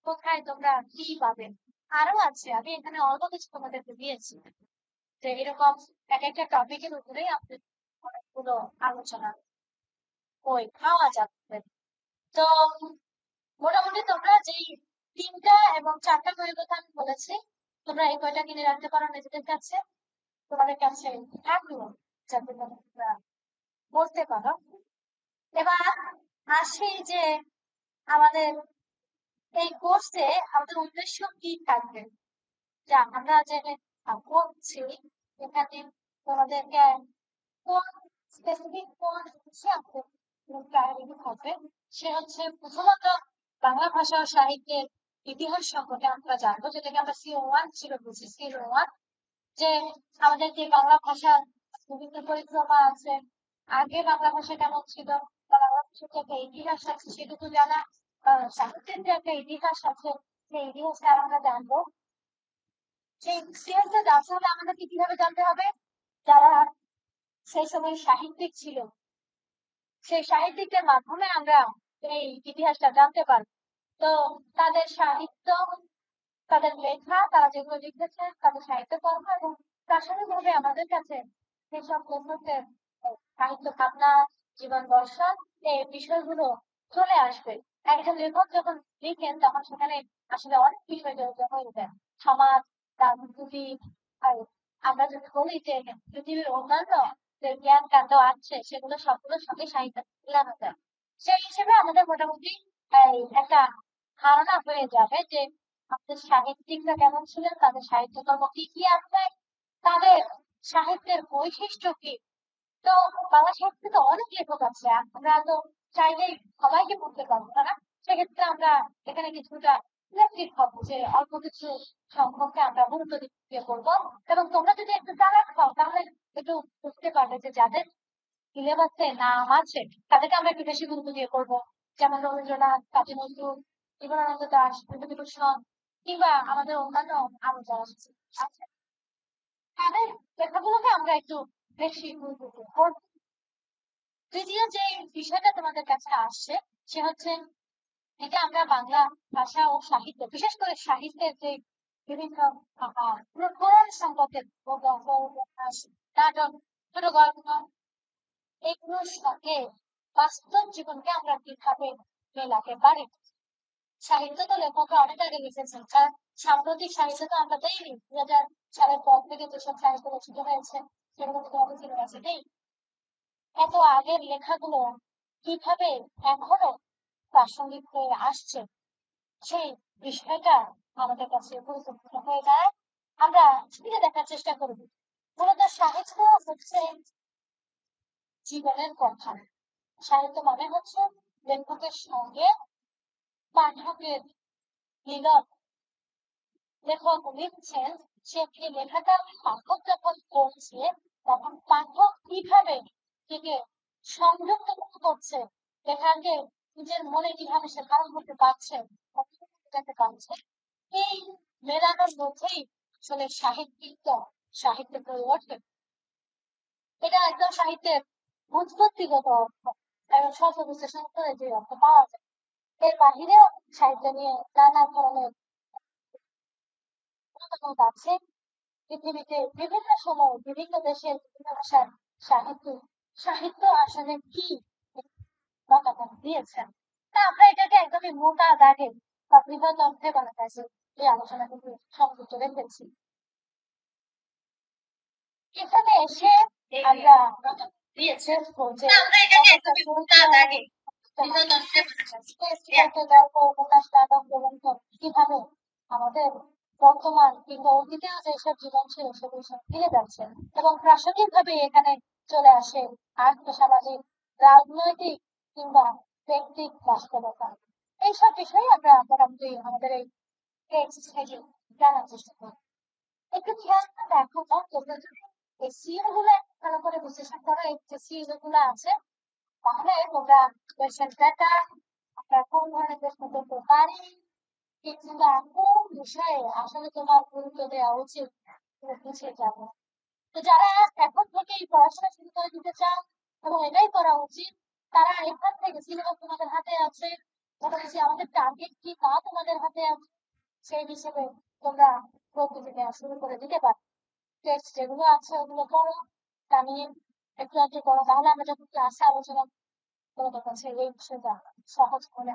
S1: কোথায় তোমরা কি পাবে। আরো আছে, আমি এখানে অল্প কিছু তোমাদেরকে দিয়েছি, যে এরকম এক একটা টপিকের উপরেই আমাদের অনেকগুলো আলোচনা বই পাওয়া যাবে। তো মোটামুটি তোমরা যেই 3টা এবং 4টা বইয়ের কথা আমি বলেছি, তোমরা এই বইটা কিনে রাখতে পারো নিজেদের কাছে, তোমাদের কাছে থাকলো, যাতে তোমরা পড়তে পারো। এবার আসি যে আমাদের এই কোর্সে আমাদের উদ্দেশ্য কি থাকবে, যা আমরা যে করছি এখানে তোমাদেরকে কোন স্পেসিফিক কোন জিনিসে আমাদের প্রায়োরিটি থাকবে। সে হচ্ছে প্রথমত বাংলা ভাষা ও সাহিত্যের ইতিহাস সম্পর্কে আমরা জানবো, যেটাকে আমরা CO1 ছিল বুঝি, CO1, যে আমাদের যে বাংলা ভাষার বিভিন্ন পরিক্রমা আছে, আগে বাংলা ভাষা কেমন ছিল, বাংলা ভাষার যে একটা ইতিহাস আছে সেটুকু জানা, সাহিত্যের যে একটা ইতিহাস আছে সেই ইতিহাসটা আমরা জানবো। সেই ইতিহাসটা জানতে হলে আমাদেরকে কিভাবে জানতে হবে, যারা সেই সময় সাহিত্যিক ছিল, সেই সাহিত্যিকদের মাধ্যমে আমরা এই ইতিহাসটা জানতে পারবো। তো তাদের সাহিত্য, তাদের লেখা, তারা যেগুলো লিখেছেন, তাদের সাহিত্যকর্ম, এবং প্রাসঙ্গিকভাবে আমাদের কাছে যেসব লেখকের সাহিত্য ভাবনা, জীবন দর্শন, এই বিষয়গুলো চলে আসবে। একজন লেখক যখন লিখেন তখন সেখানে আসলে অনেক বিষয় জড়িত হয়ে যায়, সমাজ, রাজনীতি, আর আমরা যদি বলি যে পৃথিবীর অন্যান্য যে জ্ঞান কাণ্ড আছে সেগুলো সবগুলোর সঙ্গে সাহিত্য মিলানো যায়। সেই হিসেবে আমাদের মোটামুটি একটা ধারণা হয়ে যাবে যে আমাদের সাহিত্যিকরা কেমন ছিলেন, তাদের সাহিত্যকর্ম কি কি আছে, তাদের সাহিত্যের বৈশিষ্ট্য কি। তো বাংলা সাহিত্যে তো অনেক লেখক আছে, আমরা তো চাইলেই সবাইকে পড়তে পারবো না। সেক্ষেত্রে আমরা এখানে কিছুটা সিলেক্টিভ হবো, যে অল্প কিছু সংখ্যককে আমরা গুরুত্ব দিয়ে করবো। এবং তোমরা যদি একটু চালাক হও তাহলে একটু বুঝতে পারবে যে যাদের সিলেবাসে নাম আছে তাদেরকে আমরা একটু বেশি গুরুত্ব দিয়ে করবো। যেমন রবীন্দ্রনাথ, কাজী নজরুল, জীবনানন্দ দাশ, বিভূতিভূষণ, কিংবা আমাদের অন্যান্য আরো যারা আছে তাদের লেখাগুলোকে আমরা একটু বেশি গুরুত্ব দিয়ে করবো। তৃতীয় যে বিষয়টা তোমাদের কাছে আসছে সে হচ্ছে, এটা আমরা বাংলা ভাষা ও সাহিত্য, বিশেষ করে সাহিত্যের যে বিভিন্ন পুরাণ সম্পর্কে গল্প, উপন্যাস, নাটক, ছোট গল্প, এগুলোর সঙ্গে বাস্তব জীবনকে আমরা কিভাবে মেলাতে পারি। সাহিত্য তো লেখকরা অনেক আগে লিখেছেন, কারণ সাম্প্রতিক সাহিত্য তো আমরা দেইনি। 2000 সালের পর থেকে যেসব সাহিত্য রচিত হয়েছে সেগুলো তো আমাদের সিলেবাসে নেই। এত আগের লেখাগুলো কিভাবে এখনো প্রাসঙ্গিক হয়ে আসছে সেই বিষয়টা আমাদের কাছে গুরুত্বপূর্ণ হয়ে যায়। আমরা সেদিকে দেখার চেষ্টা করব। মূলত সাহিত্য হচ্ছে জীবনের কথা। সাহিত্য মানে হচ্ছে লেখকের সঙ্গে পাঠকের মিলন। লেখক লিখছেন, সে এই লেখাটা পাঠক যখন পড়ছে তখন পাঠক কিভাবে থেকে সংযুক্ত করছে, লেখাকে নিজের মনে কিভাবে সে ধারণ করতে পারছে, করতে পারছে, এই মেলানোর মধ্যেই আসলে সাহিত্য হয়ে ওঠে। এটা একদম সাহিত্যের উৎপত্তিগত অর্থ এবং শব্দ বিশ্লেষণ করে যে অর্থ পাওয়া যায়। এর বাহিরেও সাহিত্য নিয়ে নানা ধরনের মতামত আছে। পৃথিবীতে বিভিন্ন সময় বিভিন্ন দেশের বিভিন্ন ভাষার সাহিত্য সাহিত্য আসলে কি মতামত দিয়েছেন, তা আমরা এটাকে একদমই মোটা দাগে বা বৃহৎ অর্থে বানাতে এই আলোচনা কিন্তু সংযুক্ত রেখেছি। এখানে এসে আমরা দিয়েছে যে
S5: আমরা এটাকে একদমই মোটা দাগে বৃহৎ অর্থে
S1: কিভাবে আমাদের বর্তমান কিংবা অতীতেও যেসব জীবন ছিল সেগুলো সব ফিরে যাচ্ছে এবং প্রাসঙ্গিক ভাবে এখানে চলে আসে আর্থসামাজিক, রাজনৈতিক কিংবা ব্যক্তিক বাস্তবতা। এইসব বিষয়ে আমরা মোটামুটি আমাদের এই জানার চেষ্টা করি। একটু খেয়াল করে দেখো তো, তোমরা যদি এই সিও গুলো ভালো করে বিশ্লেষণ করো, এই যে সিও গুলো আছে, তাহলে তোমরা কোয়েশ্চেন প্যাটার্ন, আমরা কোন ধরনের প্রশ্ন করতে পারি কিংবা কোন বিষয়ে আসলে তোমার গুরুত্ব দেওয়া উচিত তুমি বুঝে যাবো। তো যারা এখন থেকেই পড়াশোনা শুরু করে দিতে চান এবং এটাই করা উচিত, তারা এখান থেকে সিলেবাস তোমাদের হাতে আছে, মোটামুটি আমাদের টার্গেট কি তা তোমাদের হাতে আছে, সেই হিসেবে তোমরা প্রস্তুতি নেওয়া শুরু করে দিতে পারো। টেক্সট যেগুলো আছে ওগুলো পড়ো, তা নিয়ে একটু আধটু পড়ো, তাহলে আমরা যখন ক্লাসে আলোচনা তোমাদের কাছে এই বিষয়টা সহজ করে।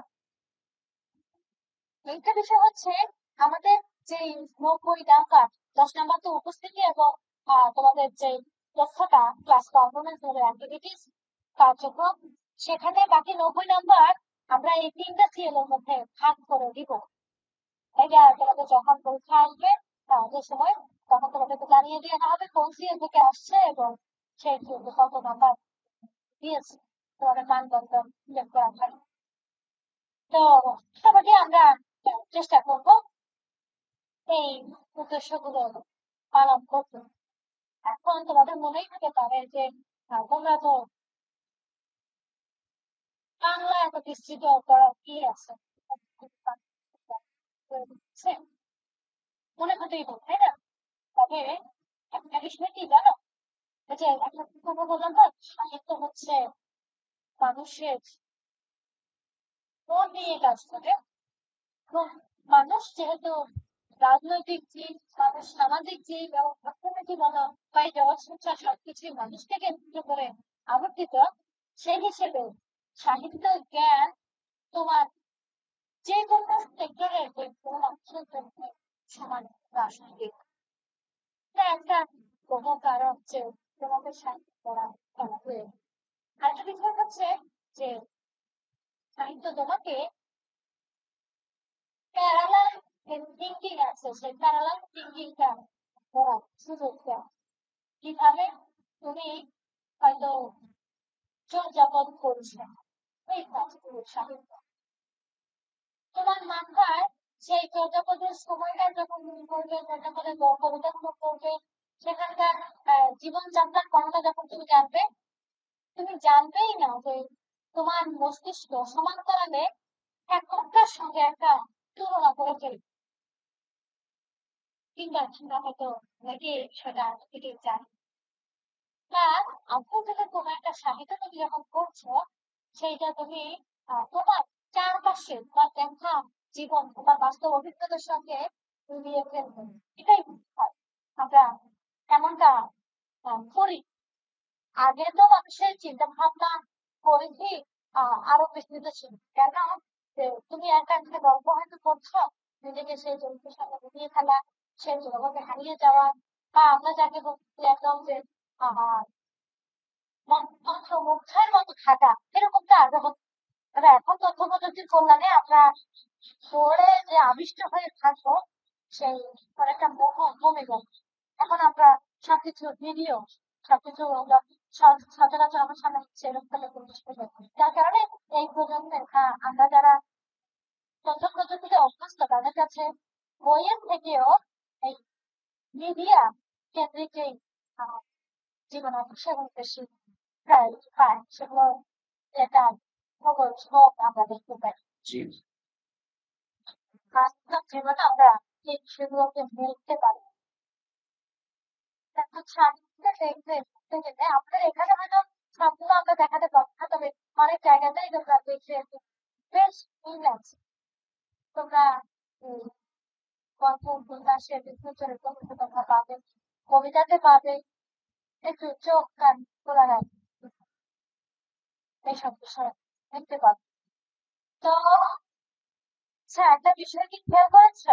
S1: একটা বিষয় হচ্ছে আমাদের যে 90 নাম্বার, 10 নাম্বার তো উপস্থিতি এবং তোমাদের যে দক্ষতা ক্লাস পারফরমেন্স অ্যাক্টিভিটিস কার্যক্রম, সেখানে বাকি 90 নাম্বার আমরা এই 3টা সিএল এর মধ্যে ভাগ করে দিব। এটা তোমাদের যখন পরীক্ষা আসবে যে সময়, তখন তোমাদেরকে জানিয়ে দেওয়া হবে কোন সিএল থেকে আসছে এবং সেই সিএল কত নাম্বার দিয়েছে, তোমাদের মানদণ্ড উল্লেখ করা হয়। তো মোটামুটি আমরা চেষ্টা করব এই উদ্দেশ্যগুলো পালন করতে। এখন তোমাদের মনেই হতে পারে যে তোমরা তো বাংলা এত বিস্তৃত করার কি আছে, মনে হতেই পারে, তাই না? তবে একটা বিষয় কি জানো, যে একটা কথা বললাম না, সাহিত্য হচ্ছে মানুষের মন নিয়ে কাজ করে। এবং মানুষ যেহেতু রাজনৈতিক জীব, মানুষ সামাজিক জীব এবং অর্থনীতি বলো বা এই জগৎ সংসার সবকিছুই মানুষকে কেন্দ্র করে আবর্তিত, সেই হিসেবে সাহিত্য জ্ঞান তোমার যে কোনো সেক্টরের যে কোনো মানুষের জন্য সমান প্রাসঙ্গিক। এটা একটা বড় কারণ যে তোমাদের সাহিত্য পড়া হয়ে। আরেকটা বিষয় হচ্ছে যে সাহিত্য তোমাকে প্যারালাল থিঙ্কিং আছে, সেই প্যারালাল থিঙ্কিংটা করার সুযোগ দেয়। কিভাবে তুমি হয়তো চর্যাপদ করছো, এই কাজগুলো সাহিত্য তোমার মাথায় সেই চর্যাপদের সময়টা যখন তুমি করবে, চর্যাপদের কবিতাগুলো পড়বে, সেখানকার জীবনযাত্রার কথাটা যখন তুমি জানবে, তুমি জানবেই না যে তোমার মস্তিষ্ক সমান্তরালে একটার সঙ্গে একটা তুলনা করে ফেলবে, কিংবা তোমরা হয়তো অনেকে সেটা থেকে জানো। বা আন্তর্জাতিক কোনো একটা সাহিত্য তুমি যখন পড়ছো, সেইটা তুমি তোমার চারপাশে বা দেখা জীবন বা বাস্তব অভিজ্ঞতার সঙ্গে মিলিয়ে ফেলবে। এটাই হয় আমরা এমনটা করি। আগে তো মানুষের চিন্তা ভাবনা পরিধি আরো বিস্তৃত ছিল, কেন? যে তুমি একা একটা গল্প হয়তো করছো, নিজেকে সেই চরিত্রের সঙ্গে মিলিয়ে ফেলা, সেই জগতে হারিয়ে যাওয়া, বা আমরা যাকে বলছি একদম যে আহ মন্ত্রমুগ্ধের মতো থাকা, এরকমটা আগে হতো। তবে এখন তথ্য প্রযুক্তির কল্যাণে আমরা দৌড়ে যে আবিষ্ট হয়ে থাকবো, সেই অনেকটা মোহ কমে গেল। এখন আমরা সবকিছু ভিডিও, সবকিছু আমরা সচরাচর আমার সামনে হচ্ছে এরকম করে জিনিস পেয়ে যাই। যার কারণে এই প্রজন্মের আমরা যারা তথ্য প্রযুক্তিতে অভ্যস্ত, তাদের কাছে বইয়ের থেকেও এই মিডিয়া কেন্দ্রিক যে আহ, জীবন সেগুলো বেশি প্রায়োরিটি পায়, সেগুলো এটা খবর হোক আমরা দেখতে পাই।
S2: জি
S1: বাস্তব জীবনে আমরা এই সেগুলোকে মিলতে পারি। কিন্তু সাহিত্যে দেখতে দেখতে গেলে আমাদের এখানে হয়তো সবগুলো আমরা দেখাতে পারবো না, তবে অনেক জায়গাতেই তোমরা দেখে বেশ মিল আছে। তোমরা গল্প উপন্যাসে বিভিন্ন চরিত্র তোমরা পাবে, কবিতাতে পাবে, একটু চোখ কান খোলা রাখবে, এইসব বিষয় দেখতে পাবে। তো আচ্ছা, একটা বিষয় কি খেয়াল করেছ,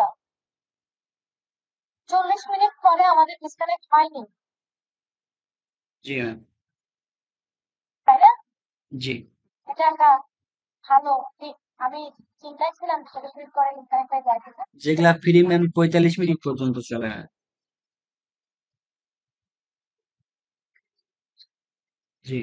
S1: 40 মিনিট পরে আমাদের ডিসকানেক্ট হয়নি,
S2: জি ম্যাম
S1: তাই না?
S2: জি
S1: এটা একটা ভালো দিক। আমি চিন্তায় ছিলাম 40 মিনিট পরে ডিসকানেক্ট হয়ে যায় কিনা।
S2: যেগুলা ফ্রি ম্যাম 45 মিনিট পর্যন্ত চলে ম্যাম। জি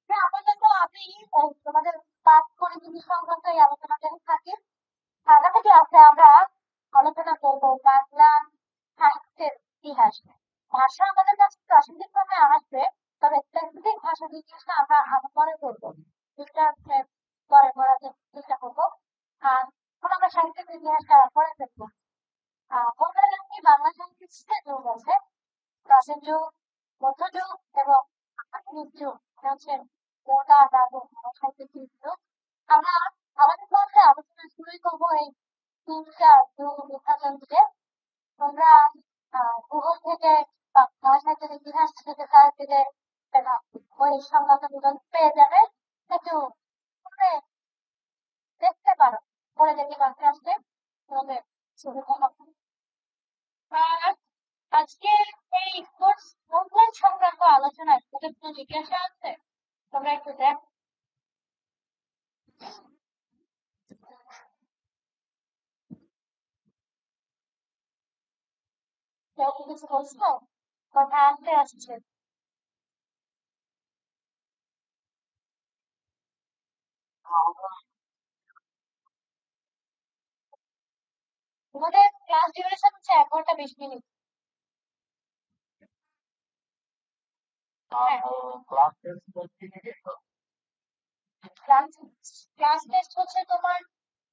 S1: হ্যাঁ, আপাতত আমি তোমাদের পাঠ পরিচিতি সংক্রান্ত এই আলোচনাটাই থাকি। আগামী ক্লাসে আমরা আলোচনা করবো বাংলা সাহিত্যের ইতিহাস। ভাষা আমাদের কাছে প্রাসঙ্গিক ভাবে আসবে, তবে স্পেসিফিক ভাষা জিনিসটা আমরা আরো পরে করবো, যেটা পরে করার চেষ্টা করবো। আর এখন আমরা সাহিত্যের ইতিহাসটা পরে ফেলবো। বলতে গেলে বাংলা সাহিত্যের 3টা যুগ আছে: প্রাচীন যুগ, মধ্যযুগ এবং আধুনিক যুগ। এটা হচ্ছে কোটা বা সাহিত্যের 3 যুগ। আমরা আমাদের ক্লাসে আলোচনা শুরুই করবো এই 3টা যুগ বিভাজন দিয়ে। তোমরা ভূগোল থেকে বা বাংলা সাহিত্যের ইতিহাস থেকে সাহিত্যে ওই সংক্রান্ত বিবরণ পেয়ে যাবে, একটু পড়ে দেখতে পারো, পড়ে দেখে ক্লাসে আসলে তোমাদের সুবিধা হবে। আর আজকে এই কোর্স মুভমেন্ট সংক্রান্ত আলোচনায় তোমাদের কোনো জিজ্ঞাসা আছে? তোমরা একটু দেখো। কেউ কি কিছু বলছো? কথা আসতে আসছে। তোমাদের ক্লাস ডিউরেশন হচ্ছে 1 ঘন্টা 20 মিনিট। হ্যাঁ,
S3: ক্লাস টেস্ট করতে গিয়ে
S1: ক্লাস ক্লাস টেস্ট হচ্ছে তোমার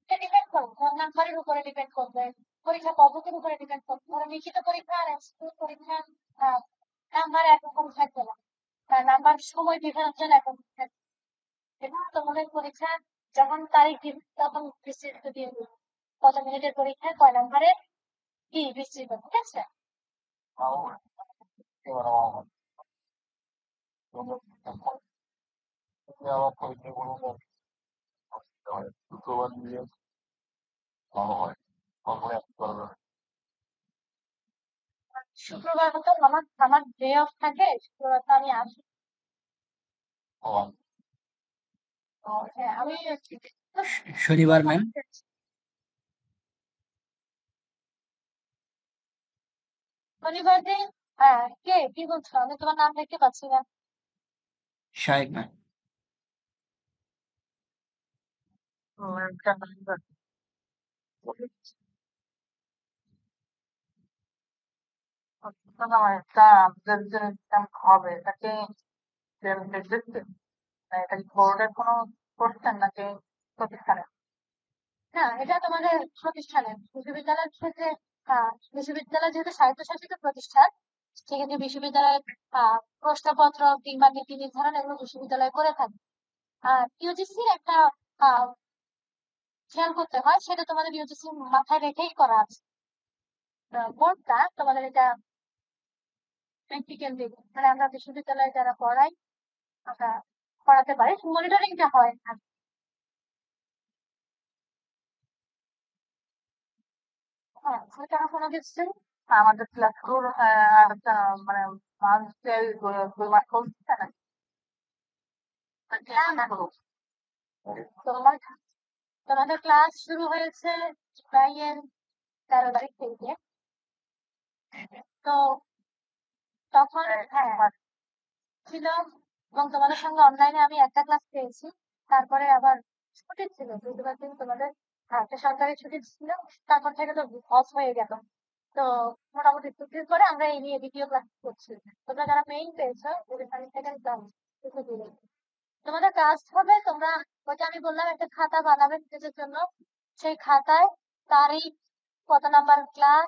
S1: ডিপেন্ড করবে, তোমার নাম্বারের উপরে ডিপেন্ড করবে, পরীক্ষা পদ্ধতির উপরে ডিপেন্ড করবে। ধরো লিখিত পরীক্ষা আর এমসিকিউ পরীক্ষা নাম্বার একরকম থাকবে না, নাম্বার সময় বিভাজন একরকম থাকবে। এবং তোমাদের পরীক্ষা যখন তারিখ দিবে তখন বিস্তৃত দিয়ে দেবে কত মিনিটের পরীক্ষায় কয় নাম্বারের কি বিস্তৃত, ঠিক আছে?
S3: আবার পরীক্ষাগুলো শুক্রবার নিয়ে ভালো হয়, তারপরে
S1: শুক্রবার তো আমার আমার ডে অফ থাকে, শুক্রবার তো আমি আসি। তো হ্যাঁ, আমি
S2: শনিবার ম্যাম।
S1: শনিবার দিন কে কি বলছো? আমি তোমার নাম দেখতে পাচ্ছি না।
S2: শায়েক ম্যাম।
S6: আমাদের যে camp হবে এটা কি existing? না এটা কি বোর্ডের কোনো কোশ্চেন নাকি প্রতিষ্ঠানে?
S1: না, এটা তোমাদের প্রতিষ্ঠানে বিশ্ববিদ্যালয়ের ক্ষেত্রে বিশ্ববিদ্যালয় যেহেতু স্বায়ত্তশাসিত প্রতিষ্ঠান, সেক্ষেত্রে বিশ্ববিদ্যালয়ের প্রশ্নপত্র কিংবা নীতি নির্ধারণ এগুলো বিশ্ববিদ্যালয় করে থাকে। আর ইউজিসির একটা আহ, খেয়াল করতে হয়, সেটা তোমাদের ইউজিসি মাথায় রেখেই করা আছে। বোর্ডটা তোমাদের এটা প্র্যাকটিক্যাল দিবে, মানে আমরা বিশ্ববিদ্যালয়ে যারা পড়াই আমরা পড়াতে পারি, মনিটরিংটা হয়। হ্যাঁ, সেটা কোনো কিছু আমাদের ক্লাস শুরুর মানে মাস 2 মাস চলছে না। না না, তোমার তোমাদের ক্লাস শুরু হয়েছে জুলাইয়ের 13 তারিখ থেকে। তো তখন ছিল, এবং তোমাদের সঙ্গে অনলাইনে আমি একটা ক্লাস পেয়েছি। তারপরে আবার ছুটি ছিল, বুধবার দিন তোমাদের একটা সরকারি ছুটি ছিল, তারপর থেকে তো অফ হয়ে গেল। তো মোটামুটি ছুটির পরে আমরা এই নিয়ে দ্বিতীয় ক্লাস করছি। তোমরা যারা মেইন পেয়েছো ওদের সেকেন্ড ক্লাস তোমাদের কাজ হবে, তোমরা ওইটা আমি বললাম একটা খাতা বানাবে নিজেদের জন্য। সেই খাতায় তারিখ, কত নাম্বার ক্লাস,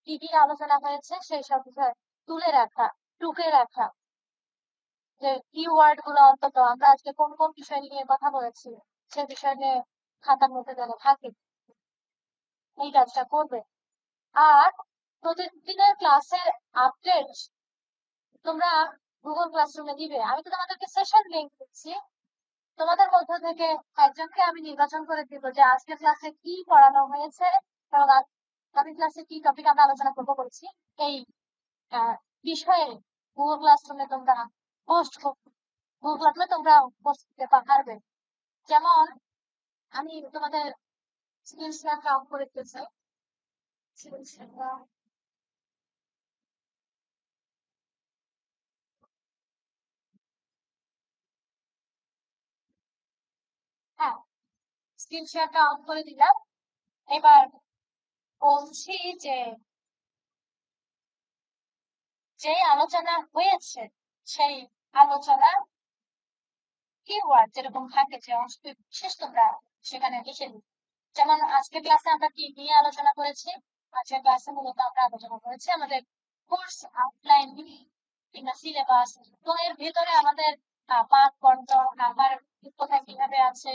S1: কি কি আলোচনা হয়েছে সেই সব বিষয় তুলে রাখা, টুকে রাখা, যে কিওয়ার্ড গুলো অন্তত আমরা আজকে কোন কোন বিষয় নিয়ে কথা বলেছি সে বিষয় নিয়ে খাতার মধ্যে যেন থাকে, এই কাজটা করবে। আর প্রতিদিনের ক্লাসের আপডেট তোমরা গুগল ক্লাসরুমে দিবে। আমি তো তোমাদেরকে সেশন লিংক দিচ্ছি, তোমাদের মধ্য থেকে একজনকে আমি নির্বাচন করে দিব যে আজকে ক্লাসে কি পড়ানো হয়েছে এবং আগামী ক্লাসে কি টপিক আমরা আলোচনা করবো বলছি, এই বিষয়ে গুগল ক্লাসরুমে তোমরা পোস্ট গুগল ক্লাসরুমে তোমরা পোস্ট করতে পারবে। যেমন আমি তোমাদের স্ক্রিন শেয়ারটা অফ করে দিতেছি। হ্যাঁ, স্ক্রিন শেয়ারটা অফ করে দিলাম। এবার বলছি যে যে আলোচনা হয়েছে সেই আলোচনা কিওয়ার্ড যেরকম থাকে, যে অংশ বিশেষ তোমরা সেখানে লিখে দিবে। যেমন আজকে ক্লাসে আমরা কি নিয়ে আলোচনা করেছি, আজকের ক্লাসে মূলত আমরা আলোচনা করেছি আমাদের কোর্স আউটলাইন কিংবা সিলেবাস। তো এর ভেতরে আমাদের পাঠ বন্টন, নাম্বার কোথায় কিভাবে আছে,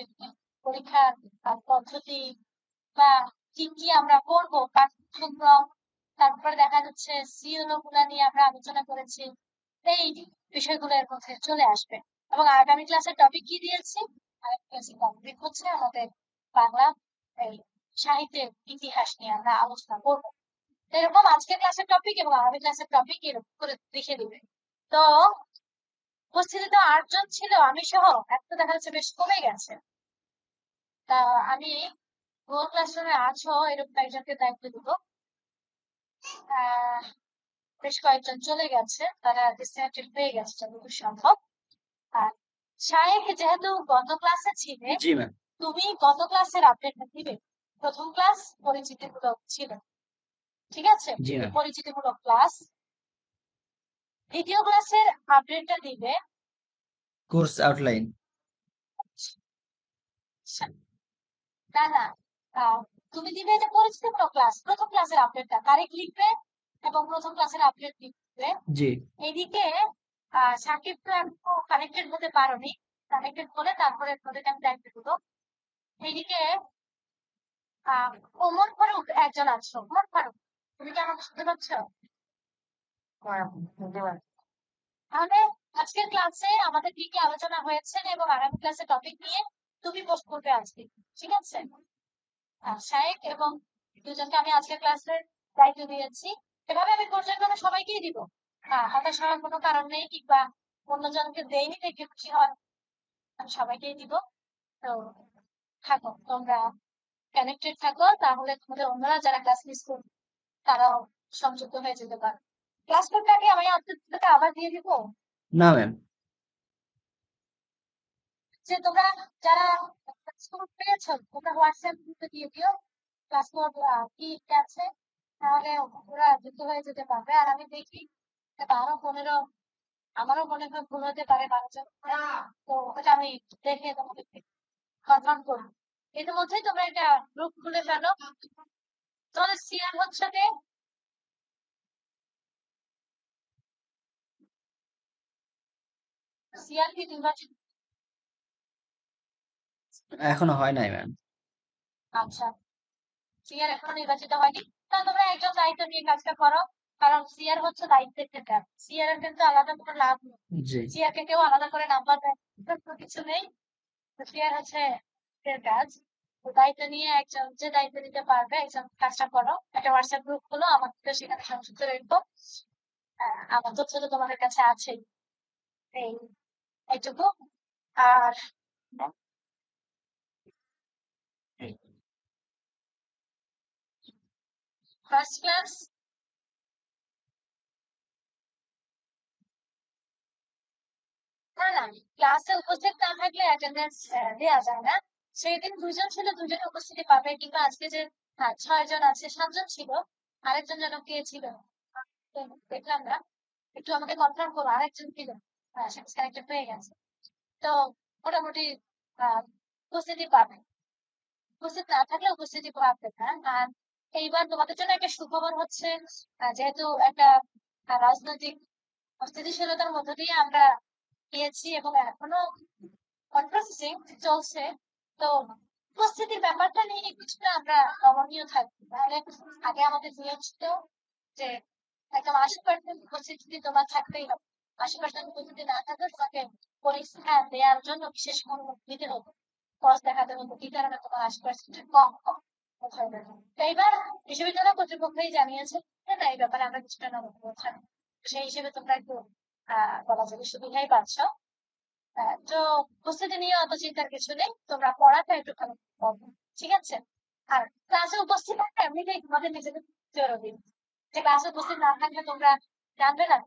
S1: পরীক্ষার পদ্ধতি বা কি কি আমরা পড়বো, পাঠ্যক্রম, তারপরে দেখা যাচ্ছে সিএলও গুলা নিয়ে আমরা আলোচনা করেছি। এই বিষয়গুলো এর মধ্যে চলে আসবে। এবং আগামী ক্লাসের টপিক কি দিয়েছি, আগামী ক্লাসের টপিক হচ্ছে আমাদের বাংলা এই সাহিত্যের ইতিহাস নিয়ে আমরা আলোচনা করবো। এরকম আজকের ক্লাসের টপিক এবং আগামী ক্লাসের টপিক এরকম করে লিখে দিবে। তো উপস্থিতি তো 8 জন ছিল, আমি সহ। এখন দেখা যাচ্ছে বেশ কমে গেছে। তা আমি গুগল ক্লাসরুমে আছো এরকম একজনকে দায়িত্ব দিব। বেশ কয়েকজন চলে গেছে, তারা ডিসকানেক্টেড হয়ে গেছে যতদূর সম্ভব। আর শায়েখ যেহেতু গত ক্লাসে ছিলে,
S2: জি ম্যাম।
S1: তুমি গত ক্লাসের আপডেটটা দিবে। প্রথম ক্লাস পরিচিতিমূলক ছিল, ঠিক আছে,
S2: জি ম্যাম।
S1: পরিচিতিমূলক ক্লাস। দ্বিতীয় ক্লাসের আপডেটটা দিবে
S2: কোর্স আউটলাইন।
S1: না না, তুমি দিবে এটা পরিচিতিমূলক ক্লাস, প্রথম ক্লাসের আপডেটটা তারিখ লিখবে এবং প্রথম ক্লাসের আপডেট লিখবে।
S2: জি।
S1: এইদিকে সাকিব তো একটু কানেক্টেড হতে পারোনি, কানেক্টেড হলে তারপরে তোমাদের আমি দায়িত্ব দেবো। এইদিকে ওমর ফারুক একজন আছো, ওমর ফারুক তুমি কি আমাকে শুনতে পাচ্ছ? তাহলে আজকের ক্লাসে আমাদের কি কি আলোচনা হয়েছে এবং আগামী ক্লাসে টপিক নিয়ে তুমি পোস্ট করবে আজকে, ঠিক আছে? শায়েক এবং দুজনকে আমি আজকের ক্লাসের দায়িত্ব দিয়েছি। এভাবে আমি পর্যায়ক্রমে সবাইকেই দিব। হতাশ হওয়ার কোনো কারণ নেই, কিংবা অন্যজনকে দেয়নি দেখে খুশি হয়, আমি সবাইকেই দিব। তো থাকো, তোমরা কানেক্টেড থাকো, তাহলে তোমাদের অন্যরা যারা ক্লাস মিস করবে তারাও সংযুক্ত হয়ে যেতে পারে। ক্লাস কোডটাকে আমি আপনাদেরকে আবার দিয়ে দিব।
S2: না ম্যাম।
S1: যে তোমরা যারা ক্লাস কোড পেয়েছো তোমরা হোয়াটসঅ্যাপ গ্রুপে দিয়ে দিও ক্লাস কোড কি আছে, তাহলে ওরা যুক্ত হয়ে যেতে পারবে। আর আমি দেখি 12-15, আমারও মনে হয় ভুল হতে পারে 12 জন, তো ওটা আমি দেখে তোমাদেরকে কনফার্ম করবো। এর মধ্যেই তোমরা একটা গ্রুপ খুলে ফেলো। তোমাদের সিআর হচ্ছে কে? সিআর কি নির্বাচিত?
S7: এখনো হয় নাই ম্যাম।
S1: আচ্ছা, সিআর এখনো নির্বাচিত হয়নি। তা তোমরা একজন দায়িত্ব নিয়ে কাজটা করো, কারণ সিআর হচ্ছে দায়িত্বের ক্ষেত্রে। সিআর এর কিন্তু আলাদা কোনো লাভ নেই।
S7: জি।
S1: সিআর কে কেউ আলাদা করে নাম্বার দেয় এরকম কোনো কিছু নেই। সিআর হচ্ছে এর কাজ। তো দায়িত্ব নিয়ে একজন যে দায়িত্ব নিতে পারবে একজন কাজটা করো। একটা হোয়াটসঅ্যাপ গ্রুপ হলো, আমাকে সেখানে সংযুক্ত রেখো। আমার তথ্য তো তোমাদের কাছে আছেই। এই এইটুকু। আর ফার্স্ট ক্লাস না, ক্লাসে উপস্থিত না থাকলে অ্যাটেন্ডেন্স দেওয়া যায় না। সেই দিন দুজন ছিল, দুজনে উপস্থিতি পাবে, কিংবা আজকে যে 6 জন আছে, 7 জন ছিল, আরেকজন যেন কে ছিল তো দেখলাম না। একটু আমাকে কনফার্ম করো আরেকজন ছিল, কানেক্টেড হয়ে গেছে। তো মোটামুটি আহ, উপস্থিতি পাবে। উপস্থিত না থাকলে উপস্থিতি পাবে না। আর এইবার তোমাদের জন্য একটা সুখবর হচ্ছে, যেহেতু একটা রাজনৈতিক অস্থিতিশীলতার মধ্য দিয়ে আমরা পেয়েছি এবং এখনো প্রসেসিং চলছে, তো উপস্থিতির ব্যাপারটা নিয়ে কিছুটা আমরা নমনীয় থাকবো। তাহলে আগে আমাদের নিয়ম ছিল যে একদম 80% উপস্থিতি তোমার থাকতেই হবে। 80% উপস্থিতি না থাকলে তোমাকে পরীক্ষা দেওয়ার জন্য বিশেষ অনুমতি দিতে হবে, পজ দেখাতে হবে, কি কারণে তোমার 80% কম কম হয়ে যাবে। তো এইবার বিশ্ববিদ্যালয় কর্তৃপক্ষই জানিয়েছে যে না, এই ব্যাপারে আমরা কিছুটা নমনীয় থাকবো। সেই হিসেবে তোমরা একটু বলা যায় সুবিধাই পাচ্ছ। তো উপস্থিতি নিয়ে অত চিন্তার কিছু নেই, তোমরা পড়াটা একটু ভালো করো, ঠিক আছে? আর ক্লাসে উপস্থিত থাকলে এমনিতেই তোমাদের নিজেদের জরুরি। যে ক্লাসে উপস্থিত না থাকলে তোমরা জানবে না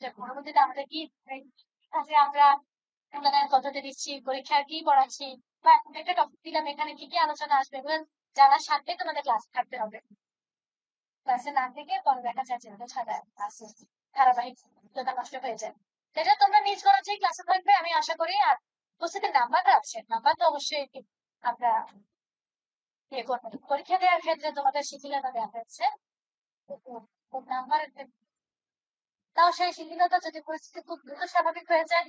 S1: যে পরবর্তীতে আমাদের কি কাজে আমরা মূল্যায়ন পদ্ধতি দিচ্ছি, পরীক্ষায় কি পড়াচ্ছি, বা একটা টপিক দিলাম এখানে কি কি আলোচনা আসবে, এগুলো জানার সাথে তোমাদের ক্লাস থাকতে হবে। ক্লাসে না থেকে পরে দেখা যায় যে ছাড়া ক্লাসে ধারাবাহিকতা নষ্ট হয়ে যায়। সেটা তোমরা নিজ খরচেই ক্লাসে থাকবে আমি আশা করি। আর উপস্থিতির নাম্বার আছে, নাম্বার তো অবশ্যই আমরা ইয়ে করবো। পরীক্ষা দেওয়ার ক্ষেত্রে তোমাদের শিথিলতা দেওয়া হয়েছে, নাম্বার তাও সেই শিথিলতা যদি পরিস্থিতি খুব দ্রুত স্বাভাবিক হয়ে যায়,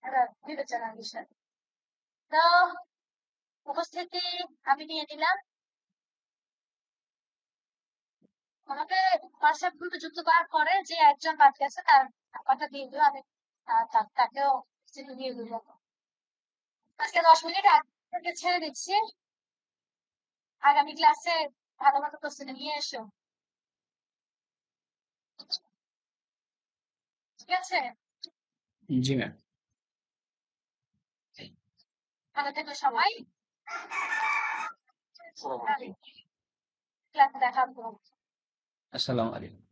S1: এটা বিবেচনার বিষয়। তো উপস্থিতি আমি নিয়ে নিলাম। আমাকে হোয়াটসঅ্যাপ গ্রুপে যুক্ত করার পরে যে একজন বাদ গেছে তার নাম্বারটা দিয়ে দিও, আমি তাকেও চিঠি দিয়ে দিল। আজকে 10 মিনিট আগে ছেড়ে দিচ্ছি, আগামী ক্লাসে ভালো মতো প্রস্তুতি নিয়ে এসো, ঠিক আছে?
S7: জি ম্যাম।
S1: ভালো থেকো সবাই, ক্লাসে দেখা হবে।
S7: আসসালামু আলাইকুম।